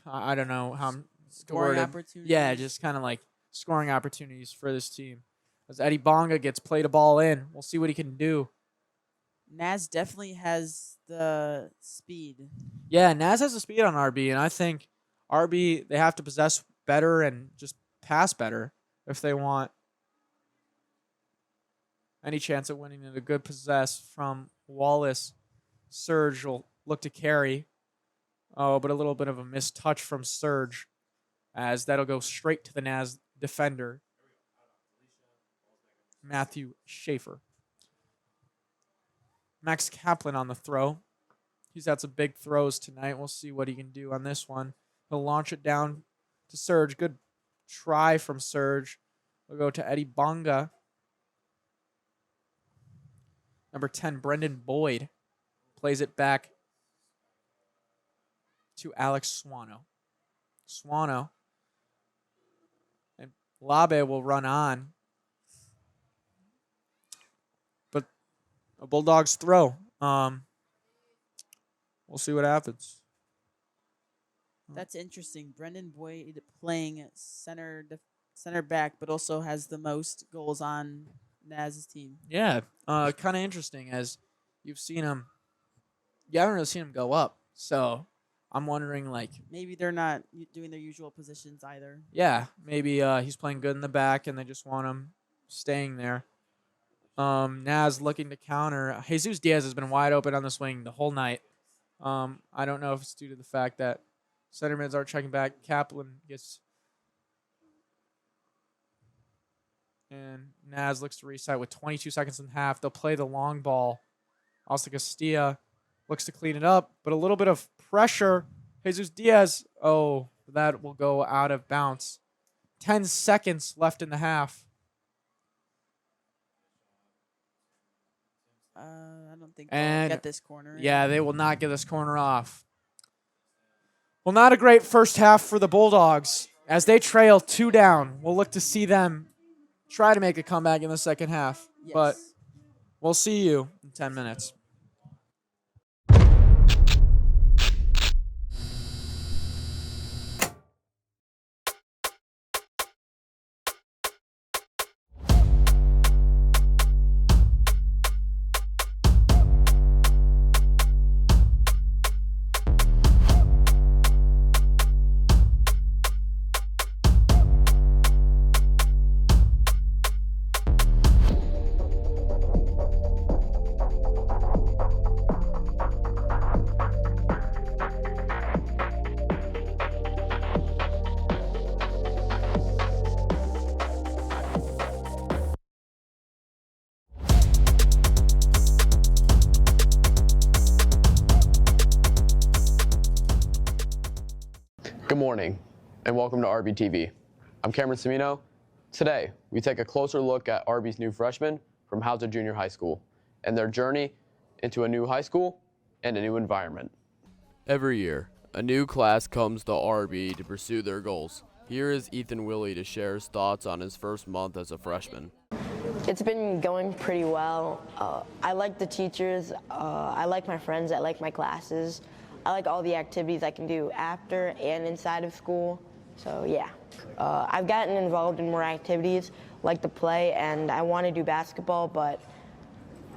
don't know how scoring opportunities. Yeah, just kind of like scoring opportunities for this team. As Eddie Bonga gets played a ball in, we'll see what he can do. Naz definitely has the speed. Yeah, Naz has the speed on RB, and I think RB, they have to possess better and just pass better if they want any chance of winning it. A good possess from Wallace. Surge will look to carry. Oh, but a little bit of a missed touch from Surge as that'll go straight to the Naz defender, Matthew Schaefer. Max Kaplan on the throw. He's had some big throws tonight. We'll see what he can do on this one. He'll launch it down to Surge. Good try from Surge. We'll go to Eddie Bonga. Number 10, Brendan Boyd, plays it back to Alex Swano. Swano. And Labe will run on. But a Bulldogs throw. We'll see what happens. That's interesting. Brendan Boyd playing center back, but also has the most goals on Naz's team. Yeah, kind of interesting as you've seen him. You haven't really seen him go up, so I'm wondering, like, maybe they're not doing their usual positions either. Yeah, maybe he's playing good in the back, and they just want him staying there. Naz looking to counter. Jesus Diaz has been wide open on this wing the whole night. I don't know if it's due to the fact that center mids are checking back. Kaplan gets... And Naz looks to reset with 22 seconds in half. They'll play the long ball. Also Castilla looks to clean it up, but a little bit of pressure. Jesus Diaz, that will go out of bounds. 10 seconds left in the half. I don't think they'll get this corner. Yeah, they will not get this corner off. Well, not a great first half for the Bulldogs. As they trail 2 down, we'll look to see them try to make a comeback in the second half. Yes. But we'll see you in 10 minutes. Good morning, and welcome to RBTV. I'm Cameron Semino. Today, we take a closer look at RB's new freshmen from Hauser Junior High School and their journey into a new high school and a new environment. Every year, a new class comes to RB to pursue their goals. Here is Ethan Willie to share his thoughts on his first month as a freshman. It's been going pretty well. I like the teachers, I like my friends, I like my classes. I like all the activities I can do after and inside of school. So yeah, I've gotten involved in more activities like the play, and I want to do basketball, but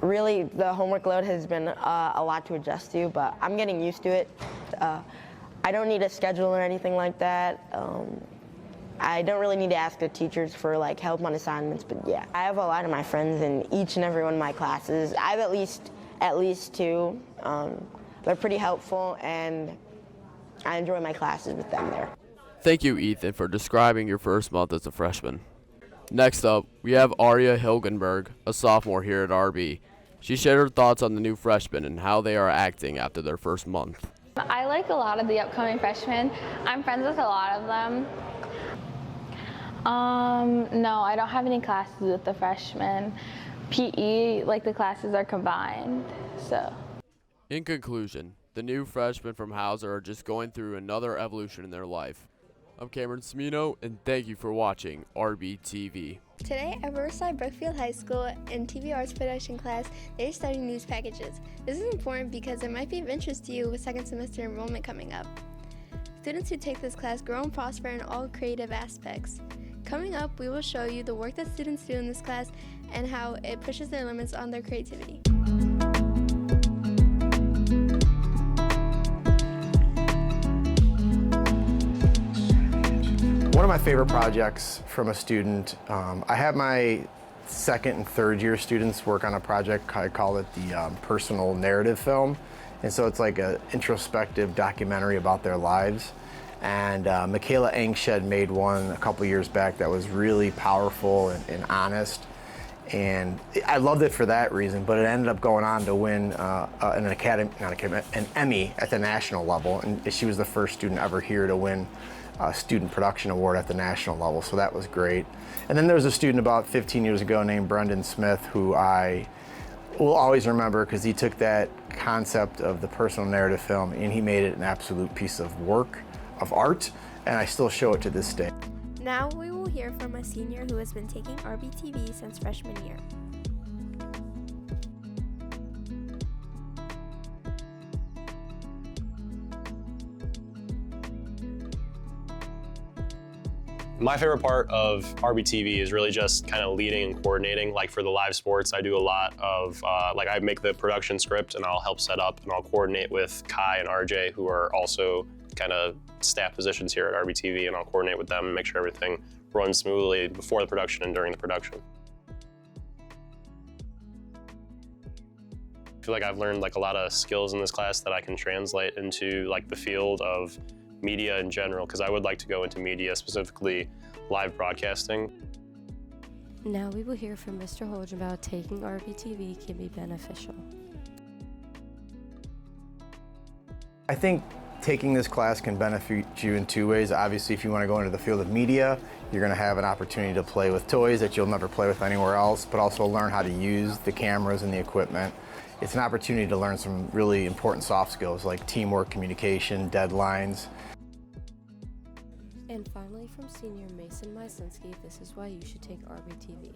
really the homework load has been a lot to adjust to, but I'm getting used to it. I don't need a schedule or anything like that. I don't really need to ask the teachers for like help on assignments, but yeah. I have a lot of my friends in each and every one of my classes. I have at least 2. They're pretty helpful, and I enjoy my classes with them there. Thank you, Ethan, for describing your first month as a freshman. Next up, we have Aria Hilgenberg, a sophomore here at RB. She shared her thoughts on the new freshmen and how they are acting after their first month. I like a lot of the upcoming freshmen. I'm friends with a lot of them. No, I don't have any classes with the freshmen. PE, like the classes are combined, so. In conclusion, the new freshmen from Hauser are just going through another evolution in their life. I'm Cameron Semino, and thank you for watching RBTV. Today at Riverside Brookfield High School in TV Arts Production class, they're studying news packages. This is important because it might be of interest to you with second semester enrollment coming up. Students who take this class grow and prosper in all creative aspects. Coming up, we will show you the work that students do in this class and how it pushes their limits on their creativity. One of my favorite projects from a student, I have my second and third year students work on a project, I call it the personal narrative film. And so it's like an introspective documentary about their lives. And Michaela Angshed made one a couple years back that was really powerful and honest. And I loved it for that reason, but it ended up going on to win an Emmy at the national level. And she was the first student ever here to win a Student Production Award at the national level, so that was great. And then there was a student about 15 years ago named Brendan Smith who I will always remember because he took that concept of the personal narrative film and he made it an absolute piece of work, of art. and I still show it to this day. Now we will hear from a senior who has been taking RBTV since freshman year. My favorite part of RBTV is really just kind of leading and coordinating. Like for the live sports, I do a lot of, like I make the production script and I'll help set up and I'll coordinate with Kai and RJ, who are also kind of staff positions here at RBTV, and I'll coordinate with them and make sure everything runs smoothly before the production and during the production. I feel like I've learned like a lot of skills in this class that I can translate into like the field of media in general, because I would like to go into media, specifically live broadcasting. Now we will hear from Mr. Holden about taking RBTV can be beneficial. I think taking this class can benefit you in two ways. Obviously, if you want to go into the field of media, you're going to have an opportunity to play with toys that you'll never play with anywhere else, but also learn how to use the cameras and the equipment. It's an opportunity to learn some really important soft skills like teamwork, communication, deadlines. And finally, from senior Mason Mysinski, this is why you should take RBTV.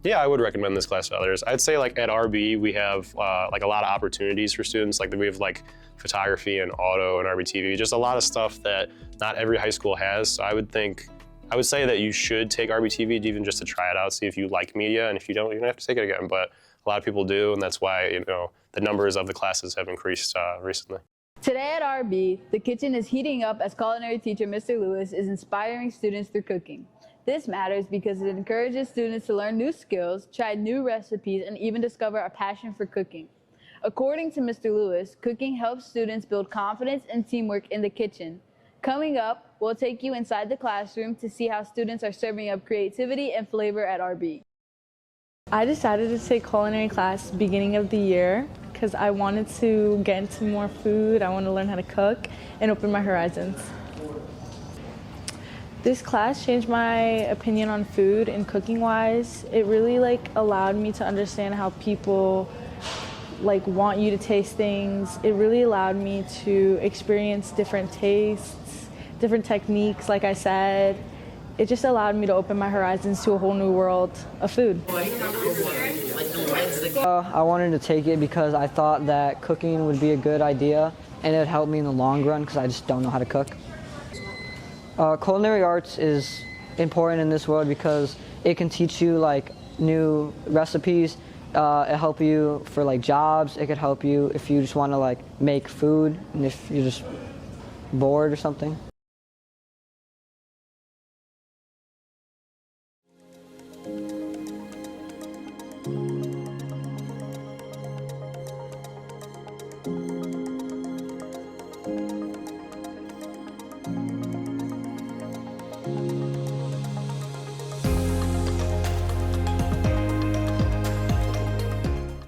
Yeah, I would recommend this class to others. I'd say like at RB, we have like a lot of opportunities for students. Like we have like photography and auto and RBTV, just a lot of stuff that not every high school has. So I would say that you should take RBTV even just to try it out, see if you like media, and if you don't, you don't have to take it again. But a lot of people do, and that's why, you know, the numbers of the classes have increased recently. Today at RB, the kitchen is heating up as culinary teacher Mr. Lewis is inspiring students through cooking. This matters because it encourages students to learn new skills, try new recipes, and even discover a passion for cooking. According to Mr. Lewis, cooking helps students build confidence and teamwork in the kitchen. Coming up, we'll take you inside the classroom to see how students are serving up creativity and flavor at RB. I decided to take culinary class beginning of the year because I wanted to get into more food, I wanted to learn how to cook and open my horizons. This class changed my opinion on food and cooking wise. It really allowed me to understand how people want you to taste things. It really allowed me to experience different tastes, different techniques, like I said. It just allowed me to open my horizons to a whole new world of food. I wanted to take it because I thought that cooking would be a good idea and it would help me in the long run because I just don't know how to cook. Culinary arts is important in this world because it can teach you new recipes. It help you for jobs. It could help you if you just want to make food and if you're just bored or something.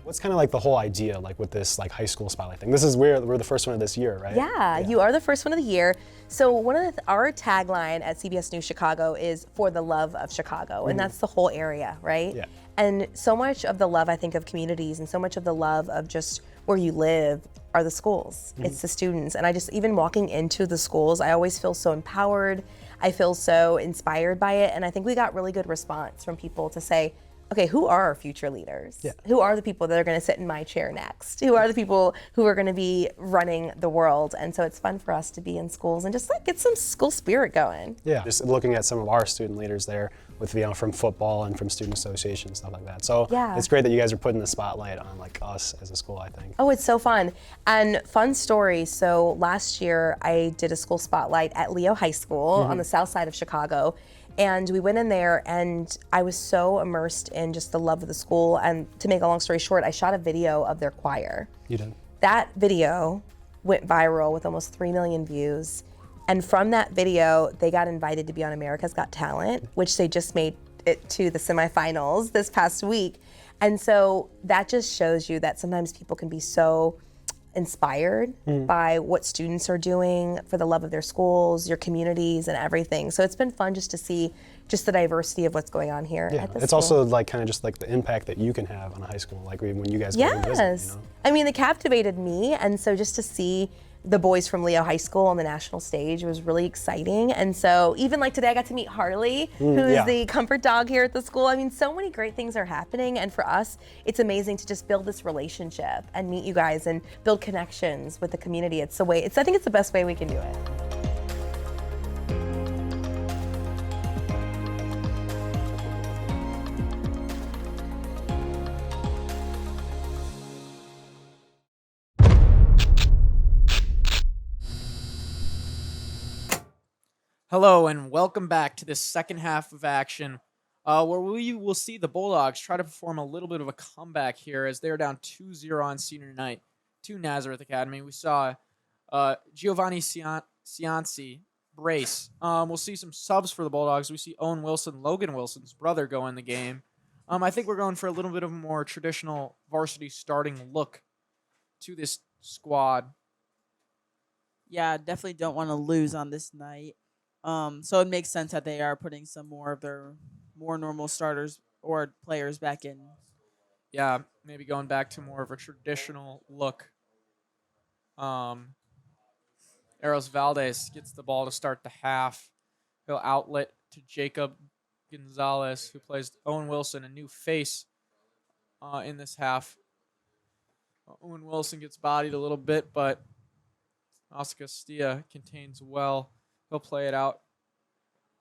What's kind of the whole idea with this high school spotlight thing? This is we're the first one of this year, right? Yeah, you are the first one of the year. So one of our tagline at CBS News Chicago is "For the Love of Chicago," and that's the whole area, right? Yeah. And so much of the love, I think, of communities and so much of the love of just where you live are the schools. It's the students. And I just, even walking into the schools, I always feel so empowered. I feel so inspired by it. And I think we got really good response from people to say, okay, who are our future leaders? Yeah. Who are the people that are going to sit in my chair next? Who are the people who are going to be running the world? And so it's fun for us to be in schools and just get some school spirit going. Yeah, just looking at some of our student leaders there with, from football and from student association, stuff like that. So yeah, it's great that you guys are putting the spotlight on us as a school, I think. Oh, it's so fun. And fun story, so last year I did a school spotlight at Leo High School on the south side of Chicago. And we went in there and I was so immersed in just the love of the school. And to make a long story short, I shot a video of their choir. You did? That video went viral with almost 3 million views. And from that video, they got invited to be on America's Got Talent, which they just made it to the semifinals this past week. And so that just shows you that sometimes people can be so inspired by what students are doing for the love of their schools, your communities, and everything. So it's been fun just to see just the diversity of what's going on here at the it's school. also kind of just the impact that you can have on a high school, when you guys go and visit, you know? I mean, it captivated me, and so just to see the boys from Leo High School on the national stage. It was really exciting. And so even like today I got to meet Harley, who's the comfort dog here at the school. I mean, so many great things are happening. And for us, it's amazing to just build this relationship and meet you guys and build connections with the community. I think it's the best way we can do it. Hello and welcome back to this second half of action, where we will see the Bulldogs try to perform a little bit of a comeback here as they're down 2-0 on senior night to Nazareth Academy. We saw Giovanni Cianci brace. We'll see some subs for the Bulldogs. We see Owen Wilson, Logan Wilson's brother, go in the game. I think we're going for a little bit of a more traditional varsity starting look to this squad. Yeah, definitely don't want to lose on this night. So it makes sense that they are putting some more of their more normal starters or players back in. Yeah, maybe going back to more of a traditional look. Eros Valdez gets the ball to start the half. He'll outlet to Jacob Gonzalez, who plays Owen Wilson, a new face in this half. Owen Wilson gets bodied a little bit, but Oscar Castilla contains well. He'll play it out.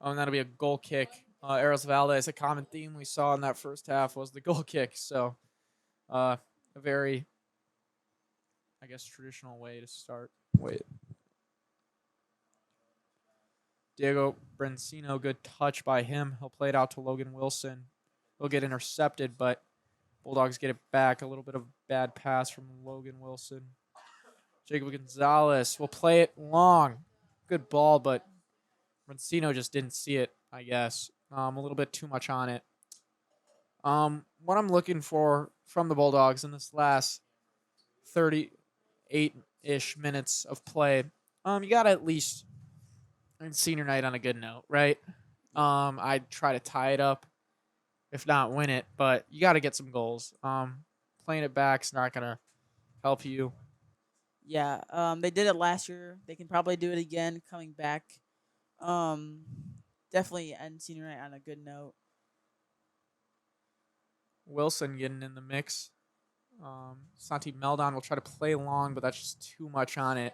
Oh, and that'll be a goal kick. Eros Valdez, a common theme we saw in that first half was the goal kick. So a very, I guess, traditional way to start. Diego Brencino, good touch by him. He'll play it out to Logan Wilson. He'll get intercepted, but Bulldogs get it back. A little bit of bad pass from Logan Wilson. Jacob Gonzalez will play it long. Good ball, but Brencino just didn't see it, I guess. A little bit too much on it. What I'm looking for from the Bulldogs in this last 38-ish minutes of play, you got to at least end senior night on a good note, right? I'd try to tie it up, if not win it, but you got to get some goals. Playing it back's not going to help you. Yeah, they did it last year. They can probably do it again coming back. Definitely end senior night on a good note. Wilson getting in the mix. Santi Meldon will try to play long, but that's just too much on it,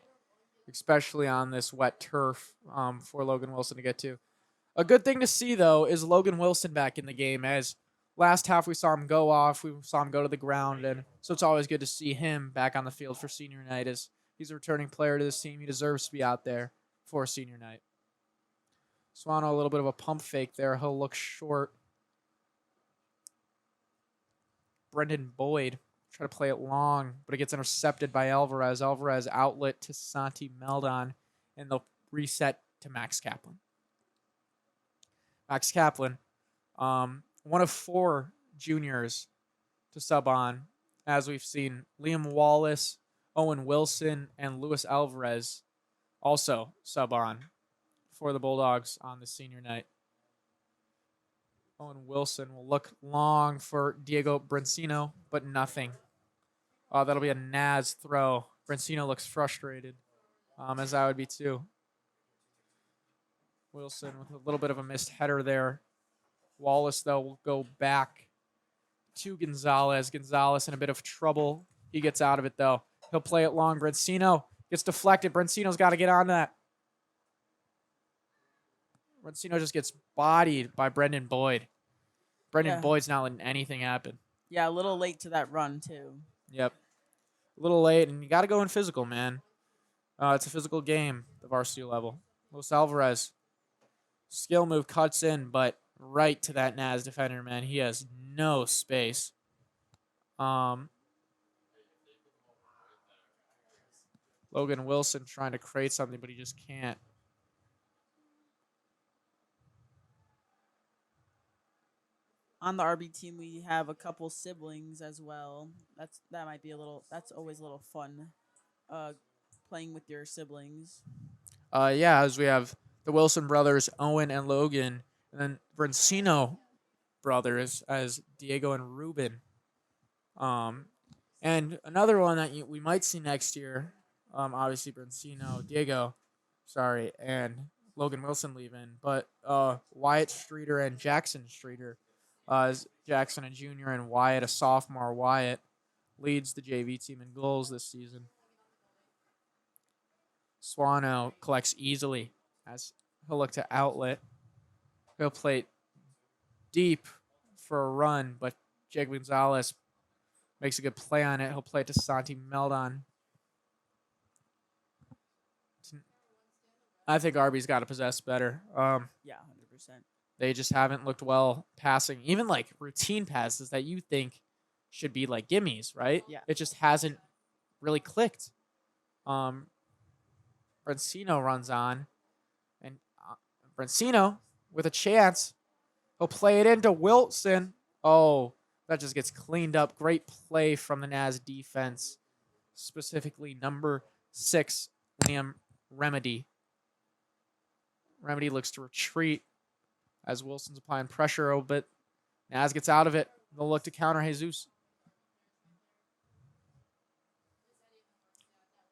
especially on this wet turf for Logan Wilson to get to. A good thing to see, though, is Logan Wilson back in the game, as last half we saw him go off. We saw him go to the ground, and so it's always good to see him back on the field for senior night, as he's a returning player to this team. He deserves to be out there for senior night. Swano, a little bit of a pump fake there. He'll look short. Brendan Boyd try to play it long, but it gets intercepted by Alvarez. Alvarez outlet to Santi Meldon, and they'll reset to Max Kaplan. Max Kaplan, one of 4 juniors to sub on, as we've seen. Liam Wallace, Owen Wilson, and Luis Alvarez also sub on for the Bulldogs on the senior night. Owen Wilson will look long for Diego Brencino, but nothing. That'll be a Naz throw. Brencino looks frustrated, as I would be too. Wilson with a little bit of a missed header there. Wallace, though, will go back to Gonzalez. Gonzalez in a bit of trouble. He gets out of it, though. He'll play it long. Brencino gets deflected. Brencino's got to get on that. Brencino just gets bodied by Brendan Boyd. Brendan Boyd's not letting anything happen. Yeah, a little late to that run, too. Yep. A little late, and you got to go in physical, man. It's a physical game, the varsity level. Luis Alvarez. Skill move cuts in, but right to that Naz defender, man. He has no space. Logan Wilson trying to create something, but he just can't. On the RB team, we have a couple siblings as well. That's always a little fun, playing with your siblings. As we have the Wilson brothers, Owen and Logan, and then Brencino brothers as Diego and Ruben. And another one that we might see next year, Obviously, Brincino, Diego, and Logan Wilson leaving. But Wyatt Streeter and Jackson Streeter, Jackson a junior and Wyatt a sophomore. Wyatt leads the JV team in goals this season. Swano collects easily as he'll look to outlet. He'll play deep for a run, but Jake Gonzalez makes a good play on it. He'll play it to Santi Meldon. I think RB's got to possess better. Yeah, 100%. They just haven't looked well passing. Even like routine passes that you think should be like gimmies, right? Yeah. It just hasn't really clicked. Brincino runs on. And Brincino with a chance. He'll play it into Wilson. Oh, that just gets cleaned up. Great play from the Naz defense. Specifically number 6, Liam Remedy. Remedy looks to retreat as Wilson's applying pressure a bit. Naz gets out of it. They'll look to counter Jesus.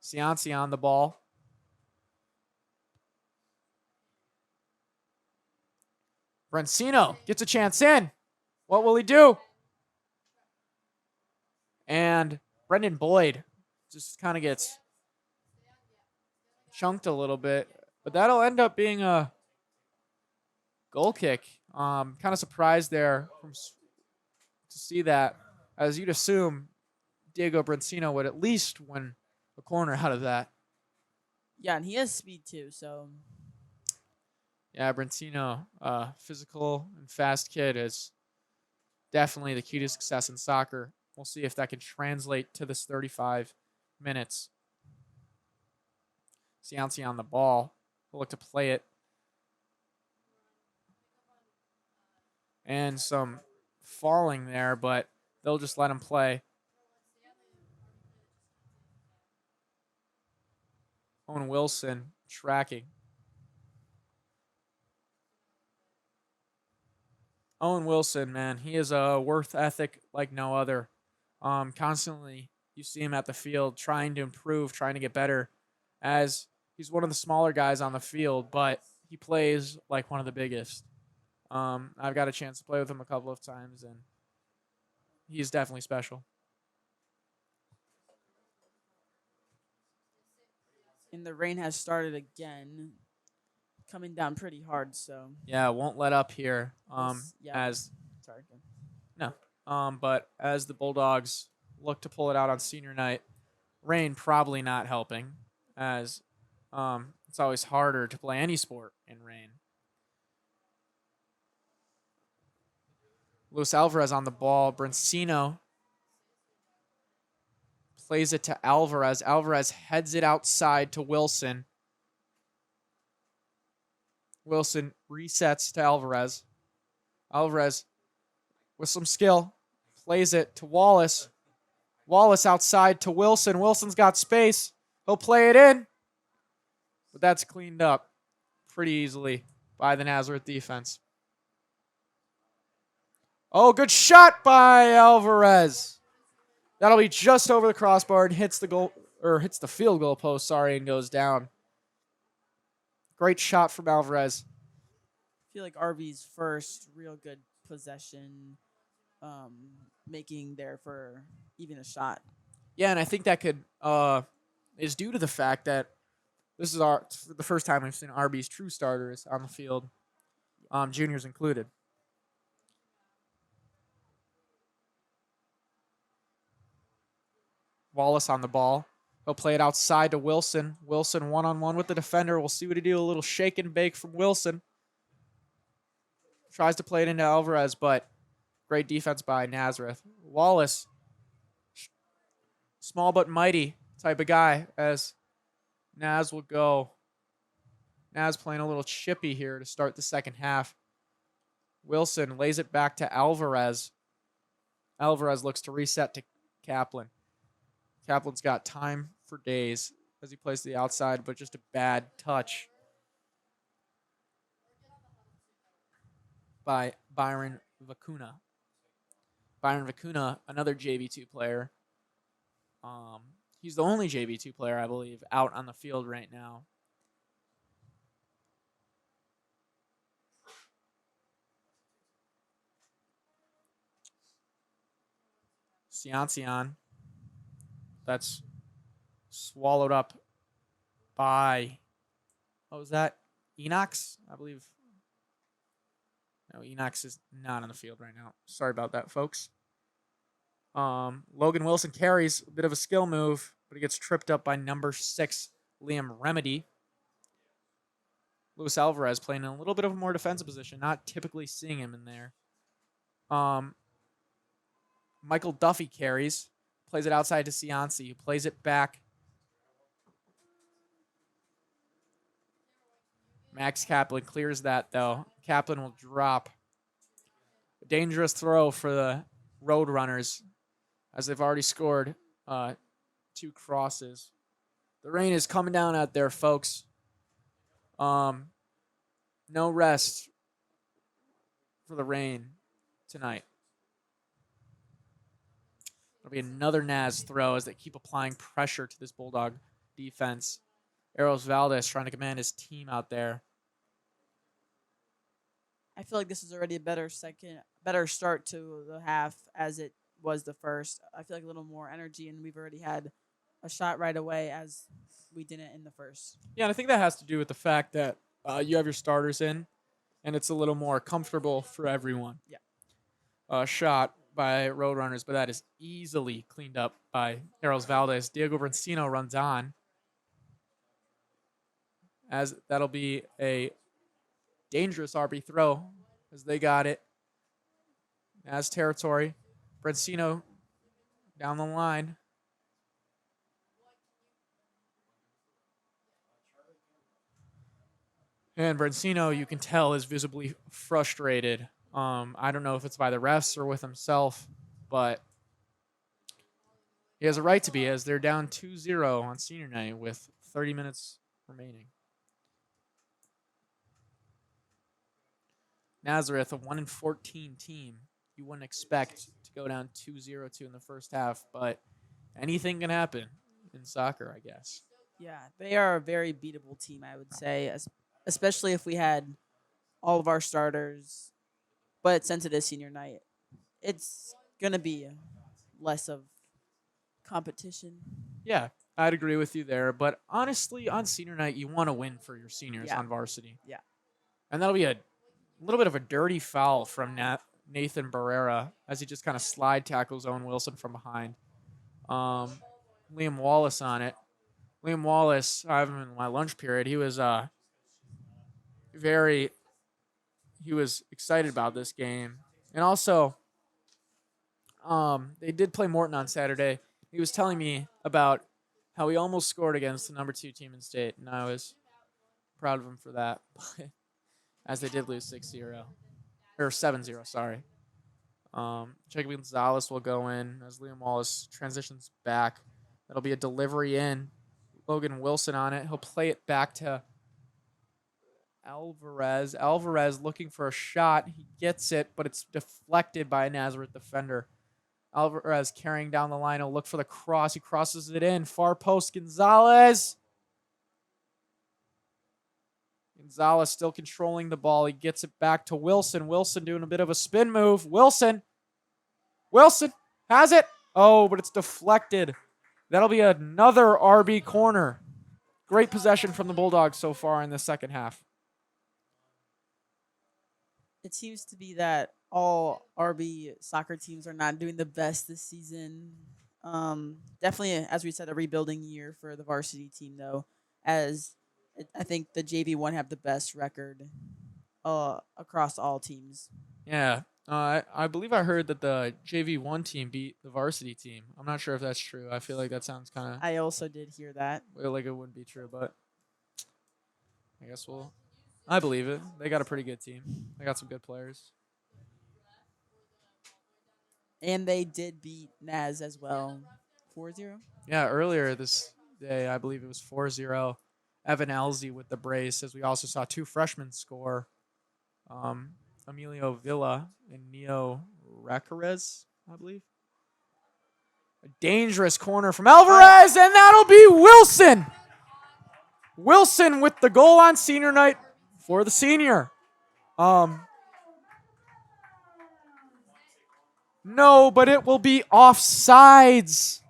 Cianci on the ball. Brincino gets a chance in. What will he do? And Brendan Boyd just kind of gets chunked a little bit. But that'll end up being a goal kick. Kind of surprised there to see that, as you'd assume Diego Brincino would at least win a corner out of that. Yeah, and he has speed too, so. Yeah, Brincino, physical and fast kid, is definitely the key to success in soccer. We'll see if that can translate to this 35 minutes. Cianci on the ball. We'll look to play it. And some falling there, but they'll just let him play. Owen Wilson tracking. Owen Wilson, man, he is a worth ethic like no other. Constantly, you see him at the field trying to improve, trying to get better, as he's one of the smaller guys on the field, but he plays like one of the biggest. I've got a chance to play with him a couple of times, and he's definitely special. And the rain has started again, coming down pretty hard. So yeah, won't let up here. But as the Bulldogs look to pull it out on senior night, rain probably not helping, as it's always harder to play any sport in rain. Luis Alvarez on the ball. Brincino plays it to Alvarez. Alvarez heads it outside to Wilson. Wilson resets to Alvarez. Alvarez with some skill plays it to Wallace. Wallace outside to Wilson. Wilson's got space. He'll play it in. But that's cleaned up pretty easily by the Nazareth defense. Oh, good shot by Alvarez. That'll be just over the crossbar and hits the field goal post, and goes down. Great shot from Alvarez. I feel like RB's first real good possession, making there for even a shot. Yeah, and I think that is due to the fact that this is the first time we've seen RB's true starters on the field, juniors included. Wallace on the ball. He'll play it outside to Wilson. Wilson one-on-one with the defender. We'll see what he do. A little shake and bake from Wilson. Tries to play it into Alvarez, but great defense by Nazareth. Wallace, small but mighty type of guy, as Naz will go. Naz playing a little chippy here to start the second half. Wilson lays it back to Alvarez. Alvarez looks to reset to Kaplan. Kaplan's got time for days as he plays to the outside, but just a bad touch by Byron Vacuna. Byron Vacuna, another JV2 player. He's the only JV2 player, I believe, out on the field right now. Ciancion. That's swallowed up by, what was that? Enox, I believe. No, Enox is not on the field right now. Sorry about that, folks. Logan Wilson carries a bit of a skill move, but he gets tripped up by number 6, Liam Remedy. Luis Alvarez playing in a little bit of a more defensive position, not typically seeing him in there. Michael Duffy carries, plays it outside to Cianci, who plays it back. Max Kaplan clears that, though. Kaplan will drop. A dangerous throw for the Roadrunners, as they've already scored 2 crosses. The rain is coming down out there, folks. No rest for the rain tonight. It'll be another Naz throw as they keep applying pressure to this Bulldog defense. Eros Valdez trying to command his team out there. I feel like this is already a better start to the half as it was the first. I feel like a little more energy, and we've already had a shot right away as we didn't in the first. Yeah, and I think that has to do with the fact that you have your starters in, and it's a little more comfortable for everyone. Yeah. Shot by Roadrunners, but that is easily cleaned up by Eros Valdez. Diego Brancino runs on, as that'll be a dangerous RB throw as they got it. As territory. Brancino down the line. And Brancino, you can tell, is visibly frustrated. I don't know if it's by the refs or with himself, but he has a right to be, as they're down 2-0 on senior night with 30 minutes remaining. Nazareth, a 1-14 team. You wouldn't expect to go down 2-0 in the first half, but anything can happen in soccer, I guess. Yeah, they are a very beatable team, I would say, especially if we had all of our starters. But since it is senior night, it's going to be less of competition. Yeah, I'd agree with you there. But honestly, on senior night, you want to win for your seniors on varsity. Yeah. And that'll be a little bit of a dirty foul from Nathan Barrera as he just kind of slide tackles Owen Wilson from behind. Liam Wallace on it. Liam Wallace, I have him in my lunch period. He was he was excited about this game. And also, they did play Morton on Saturday. He was telling me about how he almost scored against the number 2 team in state, and I was proud of him for that. As they did lose 6-0. Or 7-0, sorry. Jacob Gonzalez will go in as Liam Wallace transitions back. That'll be a delivery in. Logan Wilson on it. He'll play it back to Alvarez. Alvarez looking for a shot. He gets it, but it's deflected by a Nazareth defender. Alvarez carrying down the line. He'll look for the cross. He crosses it in. Far post, Gonzalez. Gonzalez still controlling the ball. He gets it back to Wilson. Wilson doing a bit of a spin move. Wilson has it. Oh, but it's deflected. That'll be another RB corner. Great possession from the Bulldogs so far in the second half. It seems to be that all RB soccer teams are not doing the best this season. Definitely, as we said, a rebuilding year for the varsity team, though, as I think the JV1 have the best record across all teams. Yeah, I believe I heard that the JV1 team beat the varsity team. I'm not sure if that's true. I feel like that sounds kind of... I also did hear that. Like it wouldn't be true, but I guess I believe it. They got a pretty good team. They got some good players. And they did beat Naz as well. 4-0? Yeah, earlier this day, I believe it was 4-0. Evan Elzy with the brace, as we also saw 2 freshmen score. Emilio Villa and Neo Recarez, I believe. A dangerous corner from Alvarez, and that'll be Wilson. Wilson with the goal on senior night for the senior. No, but it will be offsides.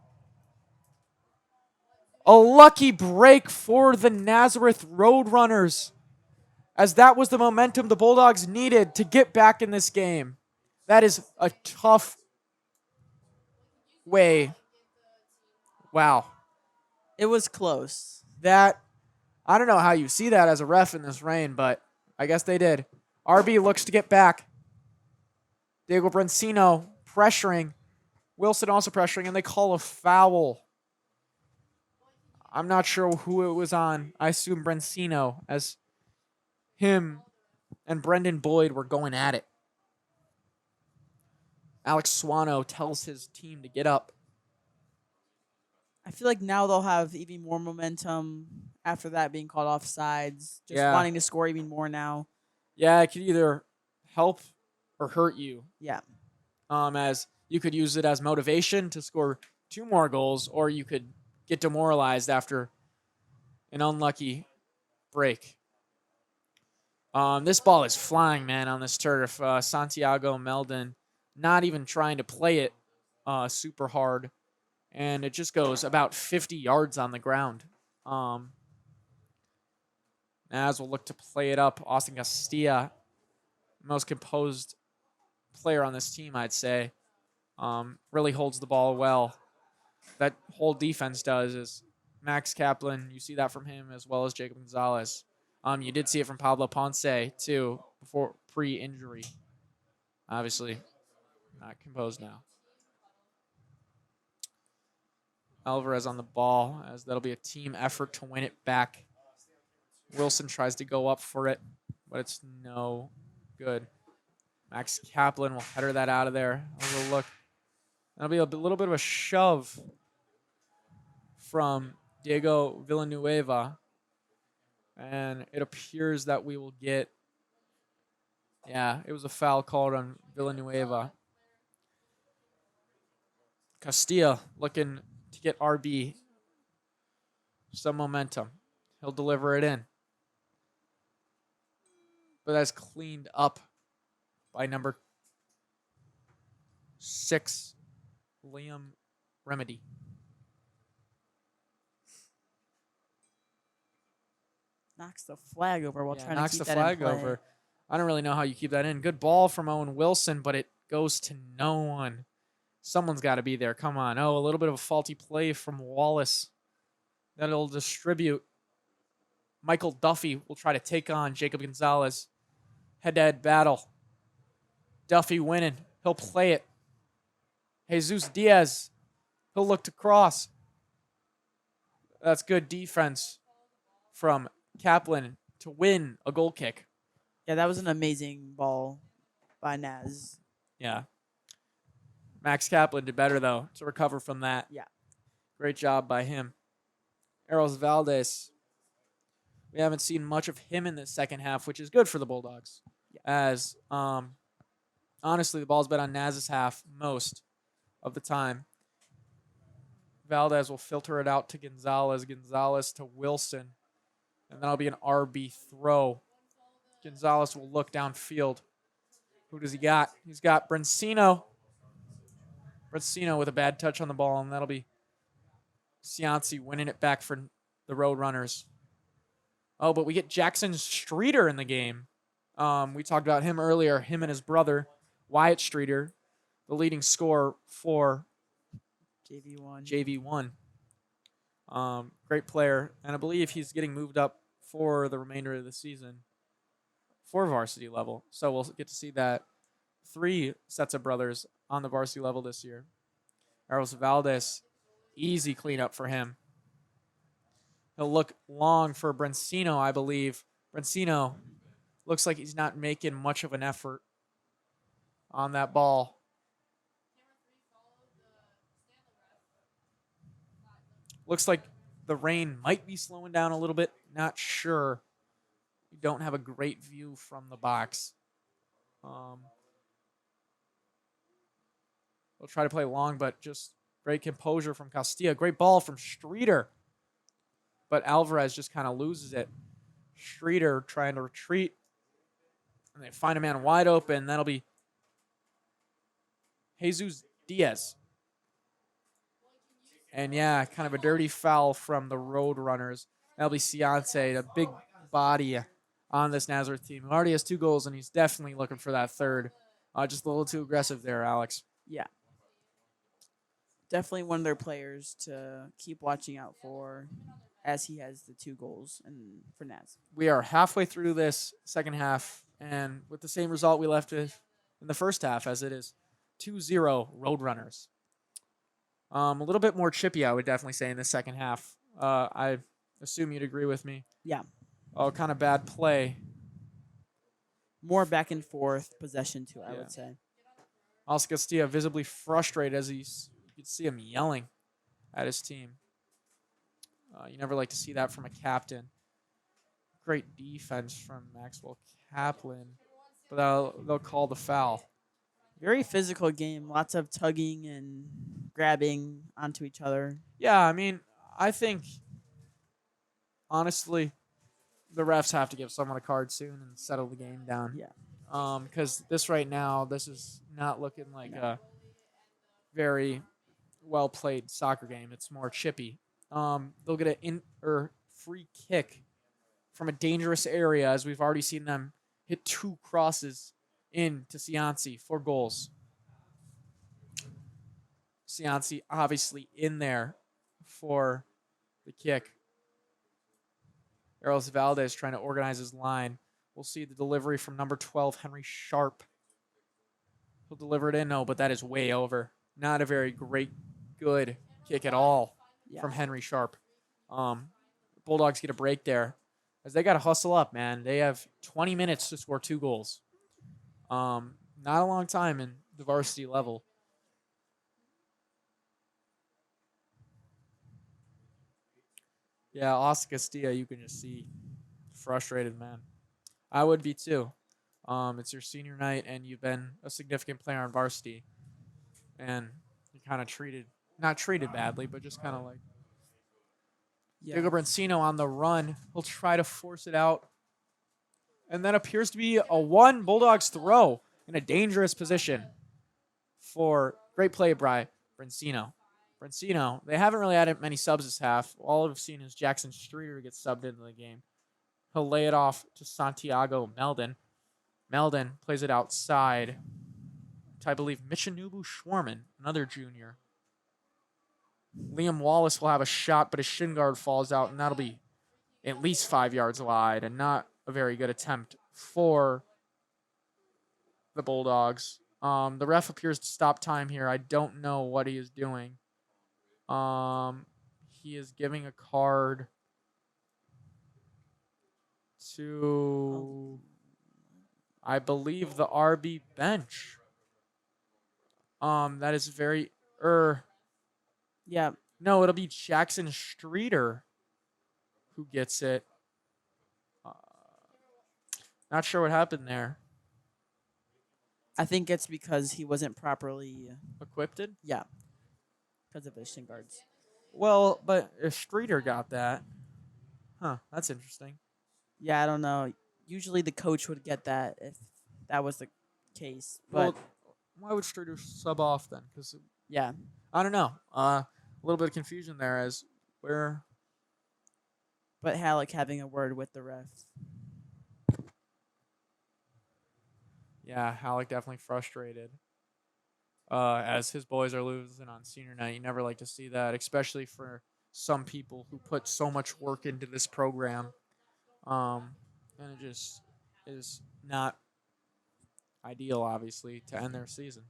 A lucky break for the Nazareth Roadrunners, as that was the momentum the Bulldogs needed to get back in this game. That is a tough way. Wow. It was close. That, I don't know how you see that as a ref in this rain, but I guess they did. RB looks to get back. Diego Brencino pressuring. Wilson also pressuring, and they call a foul. I'm not sure who it was on. I assume Brencino, as him and Brendan Boyd were going at it. Alex Swano tells his team to get up. I feel like now they'll have even more momentum after that being called offsides. Just wanting to score even more now. Yeah, it could either help or hurt you. Yeah. As you could use it as motivation to score 2 more goals, or you could get demoralized after an unlucky break. This ball is flying, man, on this turf. Santiago Meldon not even trying to play it super hard, and it just goes about 50 yards on the ground. Naz will look to play it up. Austin Castilla, most composed player on this team, I'd say, really holds the ball well. That whole defense does is Max Kaplan. You see that from him as well as Jacob Gonzalez. You did see it from Pablo Ponce too before pre-injury. Obviously, not composed now. Alvarez on the ball, as that'll be a team effort to win it back. Wilson tries to go up for it, but it's no good. Max Kaplan will header that out of there. A little look. That'll be a little bit of a shove from Diego Villanueva. And it appears that we will get, it was a foul called on Villanueva. Castilla looking to get RB some momentum. He'll deliver it in. But that's cleaned up by number 6, Liam Remedy. Knocks the flag over while trying to keep that in play. Knocks the flag over. I don't really know how you keep that in. Good ball from Owen Wilson, but it goes to no one. Someone's got to be there. Come on. Oh, a little bit of a faulty play from Wallace. That'll distribute. Michael Duffy will try to take on Jacob Gonzalez. Head-to-head battle. Duffy winning. He'll play it. Jesus Diaz. He'll look to cross. That's good defense from Kaplan to win a goal kick. Yeah, that was an amazing ball by Naz. Yeah. Max Kaplan did better, though, to recover from that. Yeah. Great job by him. Eros Valdez. We haven't seen much of him in the second half, which is good for the Bulldogs. Yeah. As, honestly, the ball's been on Naz's half most of the time. Valdez will filter it out to Gonzalez. Gonzalez to Wilson. And that'll be an RB throw. Gonzalez will look downfield. Who does he got? He's got Brencino. Brencino with a bad touch on the ball, and that'll be Cianci winning it back for the Roadrunners. Oh, but we get Jackson Streeter in the game. We talked about him earlier, him and his brother, Wyatt Streeter, the leading scorer for JV1. Great player, and I believe he's getting moved up for the remainder of the season for varsity level. So we'll get to see that 3 sets of brothers on the varsity level this year. Eros Valdez, easy cleanup for him. He'll look long for Brencino, I believe. Brencino looks like he's not making much of an effort on that ball. Looks like the rain might be slowing down a little bit. Not sure. We don't have a great view from the box. We'll try to play long, but just Great composure from Castilla. Great ball from Streeter. But Alvarez just kind of loses it. Streeter trying to retreat. And they find a man wide open. That'll be Jesus Diaz. And yeah, kind of a dirty foul from the Roadrunners. That'll be Ciance, a big body on this Nazareth team, who already has 2 goals, and he's definitely looking for that third. Just a little too aggressive there, Alex. Yeah. Definitely one of their players to keep watching out for, as he has the 2 goals and for Naz. We are halfway through this second half, and with the same result we left with in the first half, as it is 2-0 Roadrunners. A little bit more chippy, I would definitely say, in the second half. I assume you'd agree with me. Yeah. Oh, kind of bad play. More back and forth possession, too, I would say. Oscar Castilla visibly frustrated as you could see him yelling at his team. You never like to see that from a captain. Great defense from Maxwell Kaplan, but they'll call the foul. Very physical game. Lots of tugging and grabbing onto each other. Yeah, I mean, I think, honestly, the refs have to give someone a card soon and settle the game down. Yeah. Because this right now, this is not looking like a very well-played soccer game. It's more chippy. They'll get a free kick from a dangerous area, as we've already seen them hit 2 crosses into Cianci for goals. Cianci obviously in there for the kick. Eros Valdez trying to organize his line. We'll see the delivery from number 12, Henry Sharp. He'll deliver it in. No, but that is way over. Not a very good kick at all from Henry Sharp. Bulldogs get a break there, as they got to hustle up, man. They have 20 minutes to score 2 goals. Not a long time in the varsity level. Yeah, Oscar Castilla, you can just see frustrated, man. I would be too. It's your senior night, and you've been a significant player on varsity, and you're kind of not treated badly, but just kind of like. Diego Brancino on the run. He'll try to force it out. And that appears to be a 1 Bulldogs throw in a dangerous position for great play by Brancino. Brancino, they haven't really had many subs this half. All we've seen is Jackson Streeter get subbed into the game. He'll lay it off to Santiago Meldon. Meldon plays it outside to, I believe, Michinubu Schwarman, another junior. Liam Wallace will have a shot, but his shin guard falls out, and that'll be at least 5 yards wide, and not a very good attempt for the Bulldogs. The ref appears to stop time here. I don't know what he is doing. He is giving a card to, I believe, the RB bench. That is very Yeah. No, it'll be Jackson Streeter who gets it. Not sure what happened there. I think it's because he wasn't properly equipped. Yeah. Because of his shin guards. Well, but if Streeter got that, that's interesting. Yeah, I don't know. Usually the coach would get that if that was the case. But Well, why would Streeter sub off then? Because yeah, I don't know. A little bit of confusion there as where. But Halleck having a word with the ref. Yeah, Halleck definitely frustrated. As his boys are losing on senior night. You never like to see that, especially for some people who put so much work into this program. And it just is not ideal, obviously, to end their season.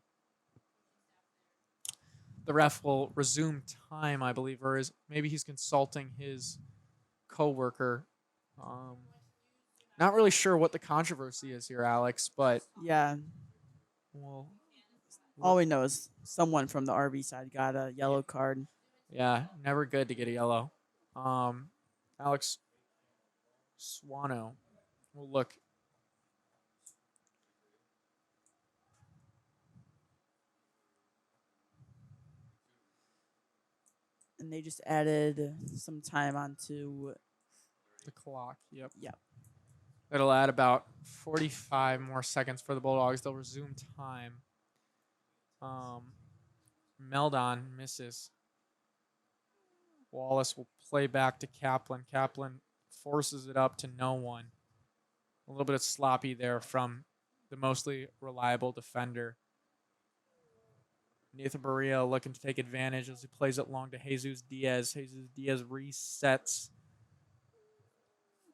The ref will resume time, I believe, or maybe he's consulting his coworker. Not really sure what the controversy is here, Alex, but Yeah. well, All we know is someone from the RB side got a yellow card. yeah, never good to get a yellow. Alex Swano will look. And they just added some time onto the clock. Yep. Yep. It'll add about 45 more seconds for the Bulldogs. They'll resume time. Meldon misses. Wallace will play back to Kaplan. Kaplan forces it up to no one. A little bit of sloppy there from the mostly reliable defender. Nathan Barria looking to take advantage as he plays it long to Jesus Diaz. Jesus Diaz resets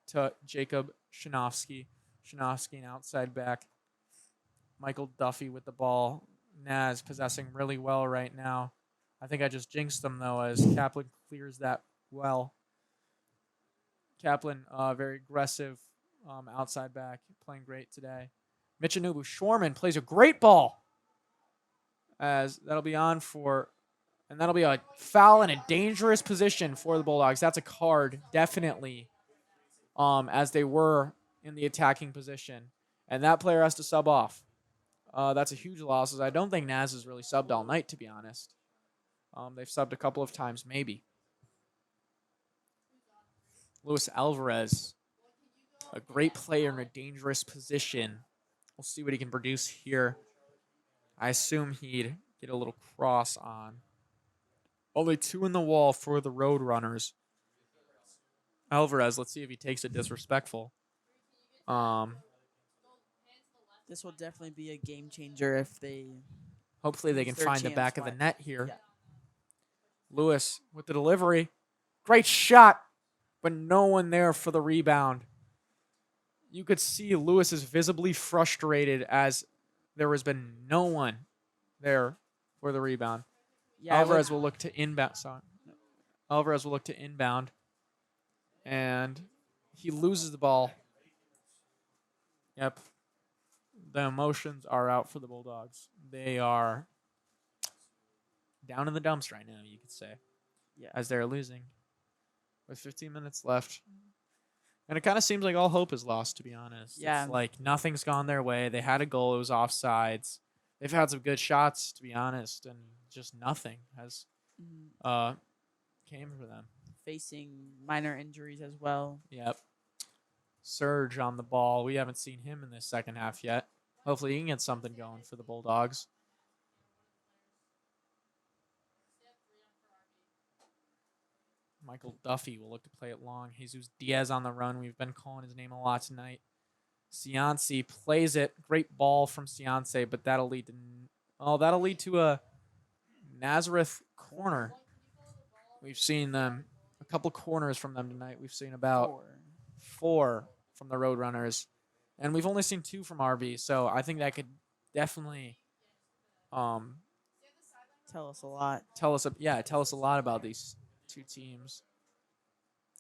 to Jacob Shanofsky. Shanofsky, an outside back. Michael Duffy with the ball. Naz possessing really well right now. I think I just jinxed them, though, as Kaplan clears that well. Kaplan, very aggressive outside back, playing great today. Michinobu Schwarman plays a great ball. As that'll be on for, and that'll be a foul in a dangerous position for the Bulldogs. That's a card, definitely, as they were in the attacking position. And that player has to sub off. That's a huge loss, as I don't think Naz has really subbed all night, to be honest. They've subbed a couple of times, maybe. Luis Alvarez, a great player in a dangerous position. We'll see what he can produce here. I assume he'd get a little cross on. Only 2 in the wall for the Roadrunners. Alvarez, let's see if he takes it disrespectful. This will definitely be a game changer if they... Hopefully they can find the back of the net here. Yeah. Lewis with the delivery. Great shot, but no one there for the rebound. You could see Lewis is visibly frustrated as there has been no one there for the rebound. Yeah, Alvarez will look to inbound. Sorry. Alvarez will look to inbound. And he loses the ball. Yep. The emotions are out for the Bulldogs. They are down in the dumps right now, you could say. Yeah. As they're losing. With 15 minutes left. And it kind of seems like all hope is lost, to be honest. Yeah. It's like nothing's gone their way. They had a goal. It was offsides. They've had some good shots, to be honest, and just nothing has came for them. Facing minor injuries as well. Yep. Surge on the ball. We haven't seen him in this second half yet. Hopefully he can get something going for the Bulldogs. Michael Duffy will look to play it long. Jesus Diaz on the run. We've been calling his name a lot tonight. Cianci plays it. Great ball from Cianci, but that'll lead to a Nazareth corner. We've seen them a couple corners from them tonight. We've seen about 4 from the Roadrunners, and we've only seen 2 from RB. So I think that could definitely tell us a lot. Tell us a lot about these 2 teams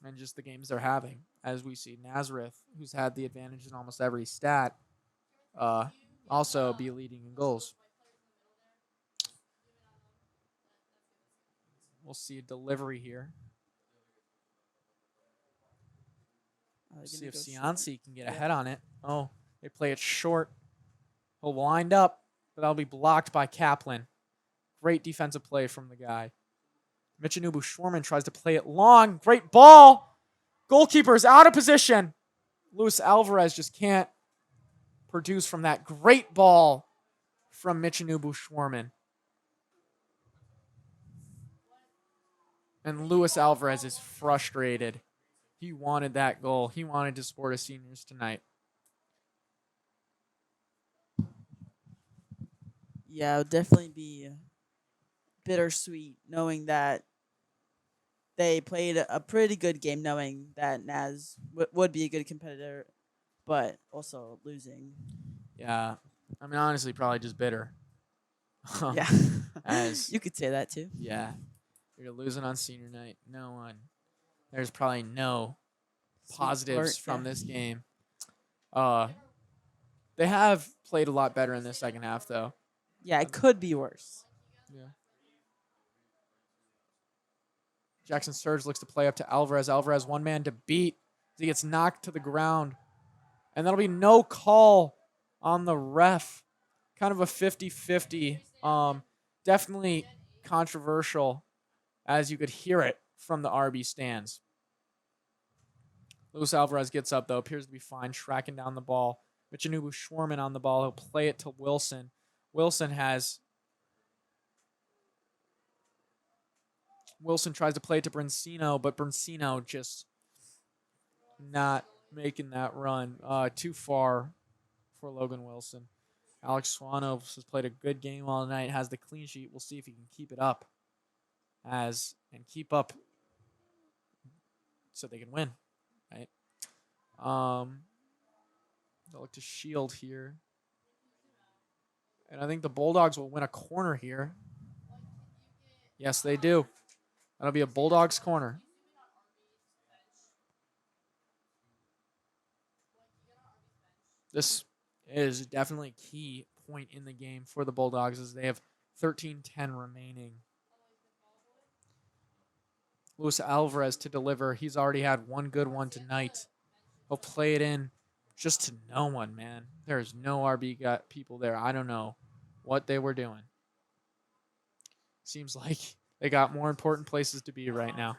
and just the games they're having. As we see Nazareth, who's had the advantage in almost every stat, also be leading in goals. We'll see a delivery here. See if Cianci can get ahead on it. Oh, they play it short. He'll wind up, but that'll be blocked by Kaplan. Great defensive play from the guy. Michinobu Schwarman tries to play it long. Great ball. Goalkeeper's out of position. Luis Alvarez just can't produce from that great ball from Michinobu Schwarman. And Luis Alvarez is frustrated. He wanted that goal. He wanted to support his seniors tonight. Yeah, it would definitely be bittersweet knowing that they played a pretty good game, knowing that Naz would be a good competitor, but also losing. Yeah. I mean, honestly, probably just bitter. Yeah. As you could say that too. Yeah. You're losing on senior night. No one. There's probably no positives from this game. They have played a lot better in the second half, though. Yeah, it could be worse. Yeah. Jackson Surge looks to play up to Alvarez. Alvarez, one man to beat. He gets knocked to the ground. And that'll be no call on the ref. Kind of a 50-50. Definitely controversial as you could hear it from the RB stands. Luis Alvarez gets up, though, appears to be fine, tracking down the ball. Michinubu Schwarman on the ball. He'll play it to Wilson. Wilson tries to play it to Brincino, but Brincino just not making that run. Too far for Logan Wilson. Alex Swanos has played a good game all night, has the clean sheet. We'll see if he can keep it up keep up so they can win, right? They'll look to shield here. And I think the Bulldogs will win a corner here. Yes, they do. That'll be a Bulldogs corner. This is definitely a key point in the game for the Bulldogs as they have 13-10 remaining. Luis Alvarez to deliver. He's already had one good one tonight. He'll play it in just to no one, man. There's no RB got people there. I don't know what they were doing. Seems like they got more important places to be right now.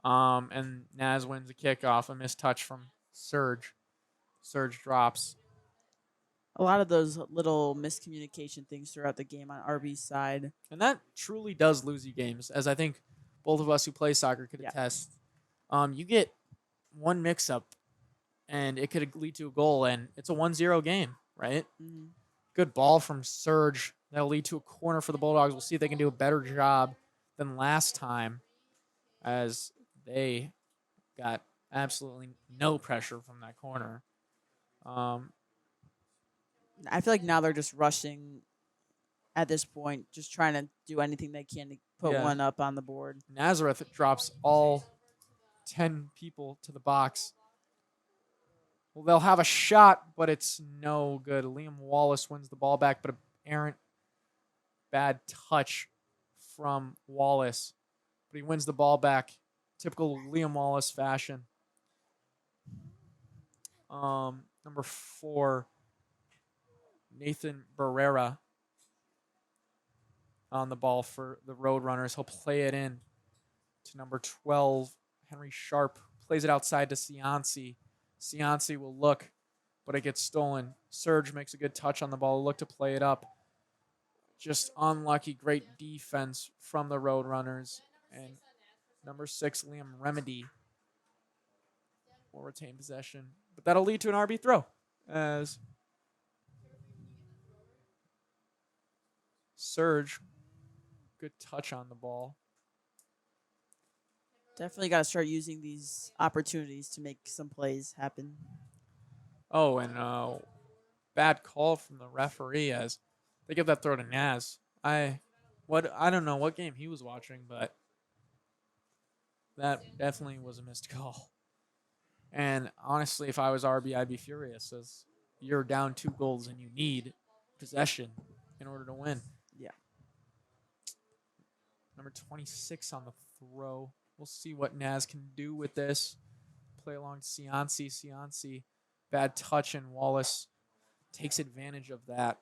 And Naz wins the kickoff. A missed touch from Surge. Surge drops. A lot of those little miscommunication things throughout the game on RB's side. And that truly does lose you games, as I think both of us who play soccer could attest. You get one mix-up, and it could lead to a goal, and it's a 1-0 game, right? Mm-hmm. Good ball from Surge. That'll lead to a corner for the Bulldogs. We'll see if they can do a better job than last time, as they got absolutely no pressure from that corner. I feel like now they're just rushing at this point, just trying to do anything they can to put one up on the board. Nazareth drops all 10 people to the box. Well, they'll have a shot, but it's no good. Liam Wallace wins the ball back, but an errant bad touch from Wallace. But he wins the ball back. Typical Liam Wallace fashion. Number 4, Nathan Barrera on the ball for the Roadrunners. He'll play it in to number 12, Henry Sharp. Plays it outside to Cianci. Cianci will look, but it gets stolen. Surge makes a good touch on the ball. Look to play it up. Just unlucky. Great defense from the Roadrunners. And number 6, Liam Remedy will retain possession. But that'll lead to an RB throw as Surge, good touch on the ball. Definitely got to start using these opportunities to make some plays happen. Oh, and bad call from the referee as they give that throw to Naz. I don't know what game he was watching, but that definitely was a missed call. And honestly, if I was RB, I'd be furious as you're down 2 goals and you need possession in order to win. Yeah. Number 26 on the throw. We'll see what Naz can do with this. Play along Cianci. Cianci, bad touch, and Wallace takes advantage of that.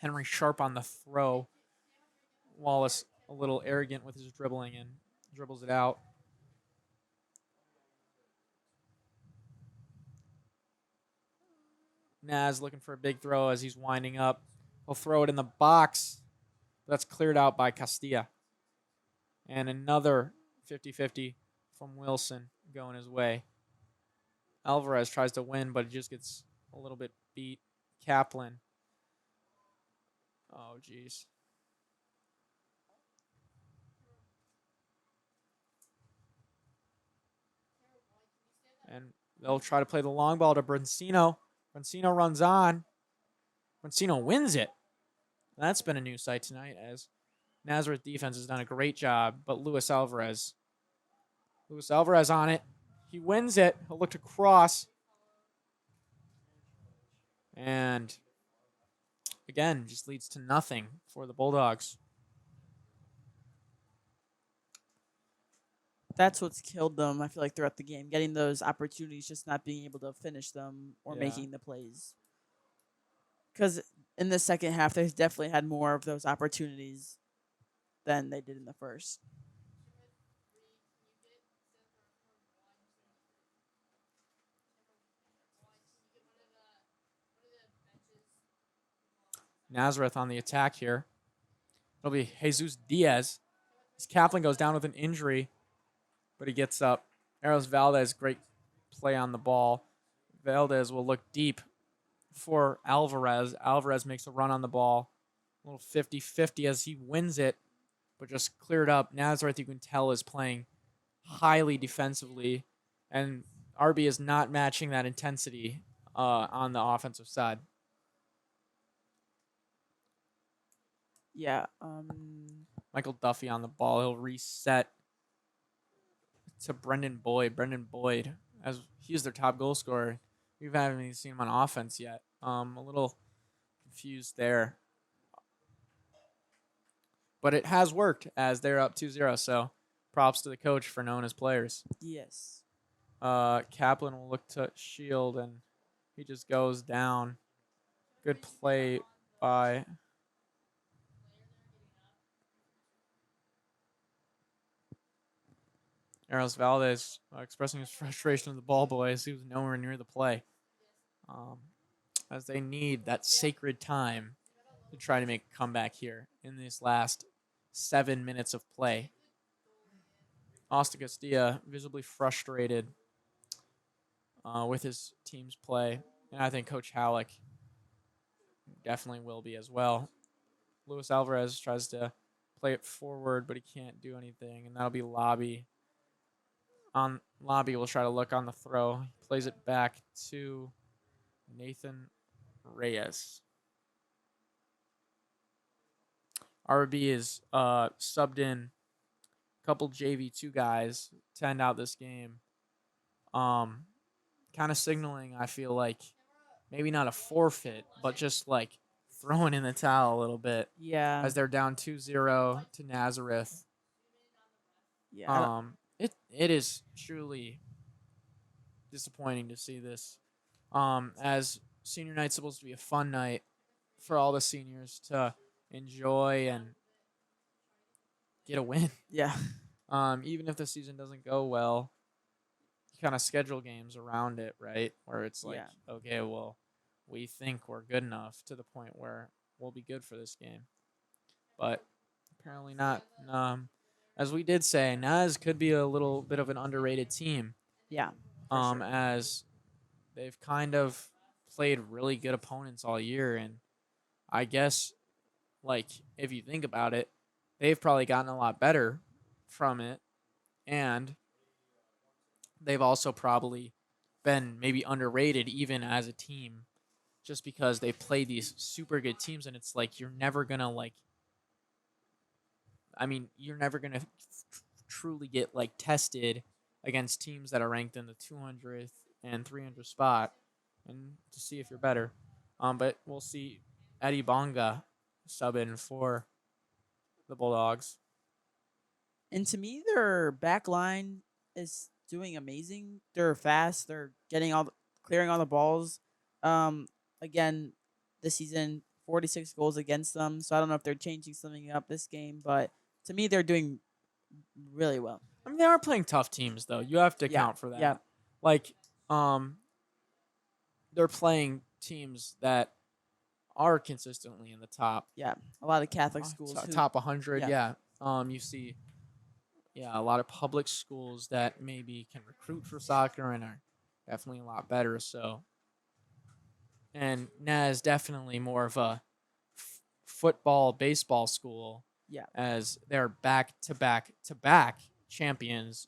Henry Sharp on the throw. Wallace a little arrogant with his dribbling and dribbles it out. Naz looking for a big throw as he's winding up. He'll throw it in the box. That's cleared out by Castilla. And another 50-50 from Wilson going his way. Alvarez tries to win, but it just gets a little bit beat. Kaplan. Oh, geez. And they'll try to play the long ball to Brincino. Brincino runs on. Brincino wins it. That's been a new sight tonight as Nazareth defense has done a great job, but Luis Alvarez on it. He wins it. He'll look to cross. And again, just leads to nothing for the Bulldogs. That's what's killed them, I feel like, throughout the game. Getting those opportunities, just not being able to finish them or making the plays. Because in the second half, they've definitely had more of those opportunities. than they did in the first. Nazareth on the attack here. It'll be Jesus Diaz. As Kaplan goes down with an injury, but he gets up. Eros Valdez, great play on the ball. Valdez will look deep for Alvarez. Alvarez makes a run on the ball. A little 50-50 as he wins it, but just cleared up. Nazareth, you can tell, is playing highly defensively, and RB is not matching that intensity on the offensive side. Yeah. Michael Duffy on the ball. He'll reset to Brendan Boyd. Brendan Boyd, as he's their top goal scorer. We haven't even seen him on offense yet. A little confused there. But it has worked as they're up 2-0, so props to the coach for knowing his players. Yes. Kaplan will look to shield, and he just goes down. Good play by Eros Valdez, expressing his frustration with the ball boys. He was nowhere near the play. As they need that sacred time to try to make a comeback here in these last 7 minutes of play. Austin Castilla visibly frustrated with his team's play, and I think Coach Halleck definitely will be as well. Luis Alvarez tries to play it forward, but he can't do anything, and that'll be Lobby. Lobby will try to look on the throw. He plays it back to Nathan Reyes. RB is subbed in a couple JV2 guys to end out this game. Kind of signaling, I feel like, maybe not a forfeit, but just like throwing in the towel a little bit. Yeah. As they're down 2-0 to Nazareth. Yeah. It is truly disappointing to see this. As senior night's supposed to be a fun night for all the seniors to enjoy and get a win. Yeah. Even if the season doesn't go well, you kind of schedule games around it, right? Where it's like, okay, well, we think we're good enough to the point where we'll be good for this game. But apparently not. As we did say, Naz could be a little bit of an underrated team. Yeah. Sure. As they've kind of played really good opponents all year, and I guess, like, if you think about it, they've probably gotten a lot better from it, and they've also probably been maybe underrated even as a team, just because they play these super good teams, and it's like you're never gonna truly get tested against teams that are ranked in the 200th and 300th spot, and to see if you're better. But we'll see Eddie Bonga sub in for the Bulldogs. And to me, their back line is doing amazing. They're fast. They're clearing all the balls. Again, this season, 46 goals against them. So I don't know if they're changing something up this game, but to me, they're doing really well. I mean, they are playing tough teams, though. You have to account for that. Yeah. They're playing teams that are consistently in the top. Yeah, a lot of Catholic schools. Top 100, yeah. You see, a lot of public schools that maybe can recruit for soccer and are definitely a lot better. So, and Naz definitely more of a football, baseball school. Yeah. As they're back champions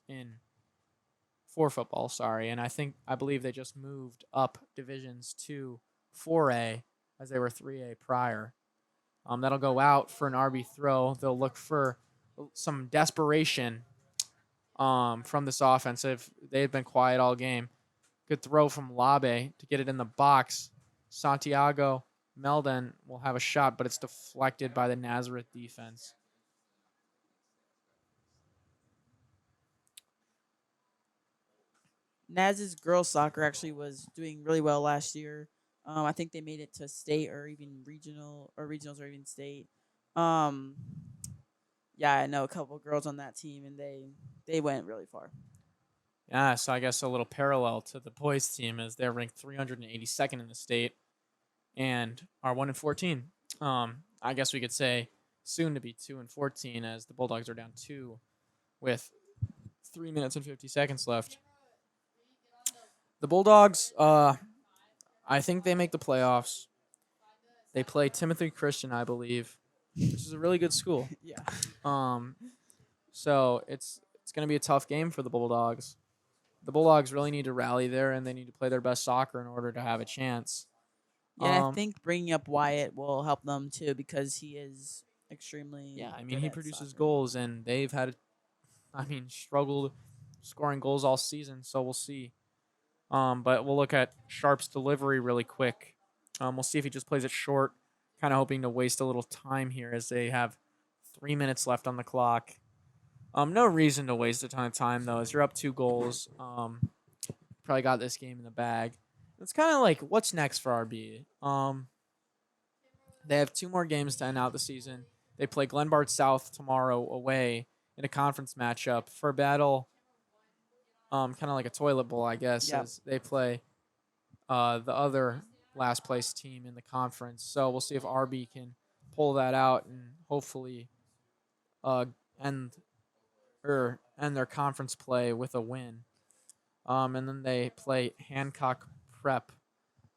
for football, and I believe they just moved up divisions to 4A as they were 3A prior. That'll go out for an RB throw. They'll look for some desperation from this offensive. They've been quiet all game. Good throw from Labe to get it in the box. Santiago Melden will have a shot, but it's deflected by the Nazareth defense. Naz's girls soccer actually was doing really well last year. I think they made it to state or even regionals or even state. Yeah, I know a couple girls on that team, and they went really far. Yeah, so I guess a little parallel to the boys team is they're ranked 382nd in the state and are 1-14. I guess we could say soon to be 2-14 as the Bulldogs are down 2 with 3 minutes and 50 seconds left. The Bulldogs, I think they make the playoffs. They play Timothy Christian, I believe, which is a really good school. Yeah. So it's going to be a tough game for the Bulldogs. The Bulldogs really need to rally there, and they need to play their best soccer in order to have a chance. Yeah, and I think bringing up Wyatt will help them too because he is extremely. Yeah, I mean, he produces goals, and they've had, struggled scoring goals all season, so we'll see. But we'll look at Sharp's delivery really quick. We'll see if he just plays it short, kind of hoping to waste a little time here as they have 3 minutes left on the clock. No reason to waste a ton of time, though, as you're up 2 goals. Probably got this game in the bag. It's kind of like, what's next for RB? They have 2 more games to end out the season. They play Glenbard South tomorrow away in a conference matchup for a battle, kind of like a toilet bowl, I guess, as they play the other last place team in the conference. So we'll see if RB can pull that out and hopefully end their conference play with a win. And then they play Hancock Prep,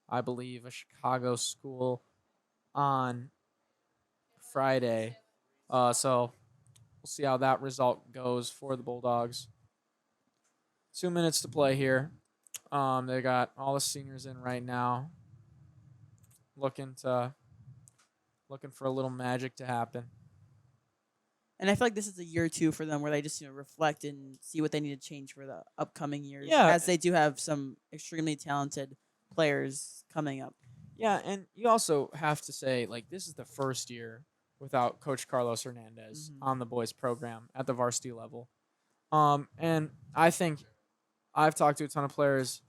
I believe, a Chicago school, on Friday. So we'll see how that result goes for the Bulldogs. 2 minutes to play here. They got all the seniors in right now, looking for a little magic to happen. And I feel like this is a year or two for them where they just reflect and see what they need to change for the upcoming years. Yeah. As they do have some extremely talented players coming up. Yeah, and you also have to say, this is the first year without Coach Carlos Hernandez on the boys program at the varsity level. And I think I've talked to a ton of players.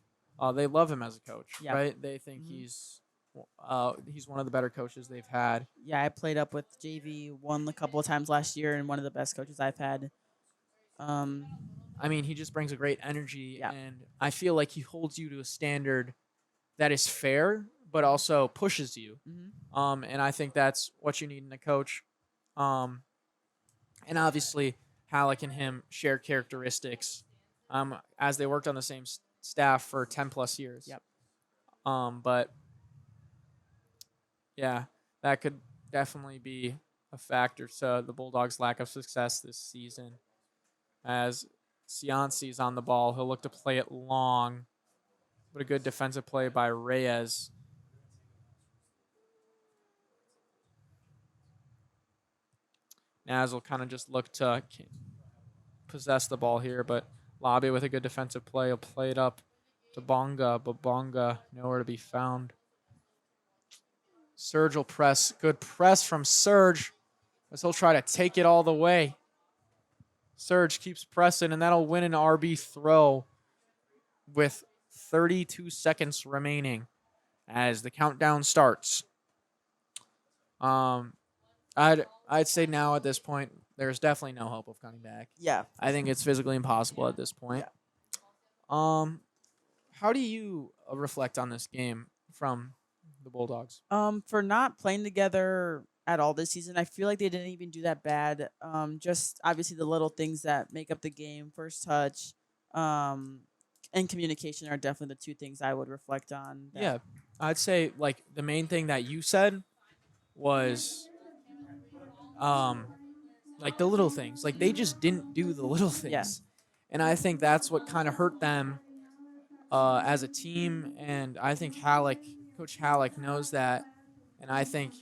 They love him as a coach, right? They think he's one of the better coaches they've had. Yeah, I played up with JV one a couple of times last year, and one of the best coaches I've had. He just brings a great energy, and I feel like he holds you to a standard that is fair, but also pushes you. And I think that's what you need in a coach. And obviously, Halleck and him share characteristics as they worked on the same staff for 10-plus years. But yeah, that could definitely be a factor to the Bulldogs' lack of success this season. As Cianci's on the ball, he'll look to play it long, but a good defensive play by Reyes. Naz will kind of just look to possess the ball here, but Lobby with a good defensive play will play it up to Bonga, but Bonga nowhere to be found. Serge will press. Good press from Serge as he'll try to take it all the way. Serge keeps pressing, and that'll win an RB throw with 32 seconds remaining as the countdown starts. I'd say now at this point, there's definitely no hope of coming back. Yeah. I think it's physically impossible at this point. Yeah. How do you reflect on this game from the Bulldogs? For not playing together at all this season, I feel like they didn't even do that bad. Just obviously the little things that make up the game, first touch, and communication are definitely the 2 things I would reflect on. Yeah, I'd say the main thing that you said was the little things. They just didn't do the little things. Yeah. And I think that's what kind of hurt them as a team. And I think Coach Halleck knows that. And I think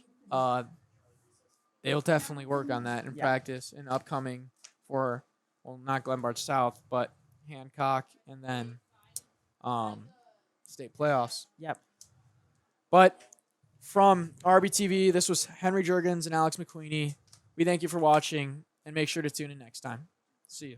they'll definitely work on that in practice and upcoming for, not Glenbard South, but Hancock and then state playoffs. Yep. But from RBTV, this was Henry Juergens and Alex McQueenie. We thank you for watching, and make sure to tune in next time. See you.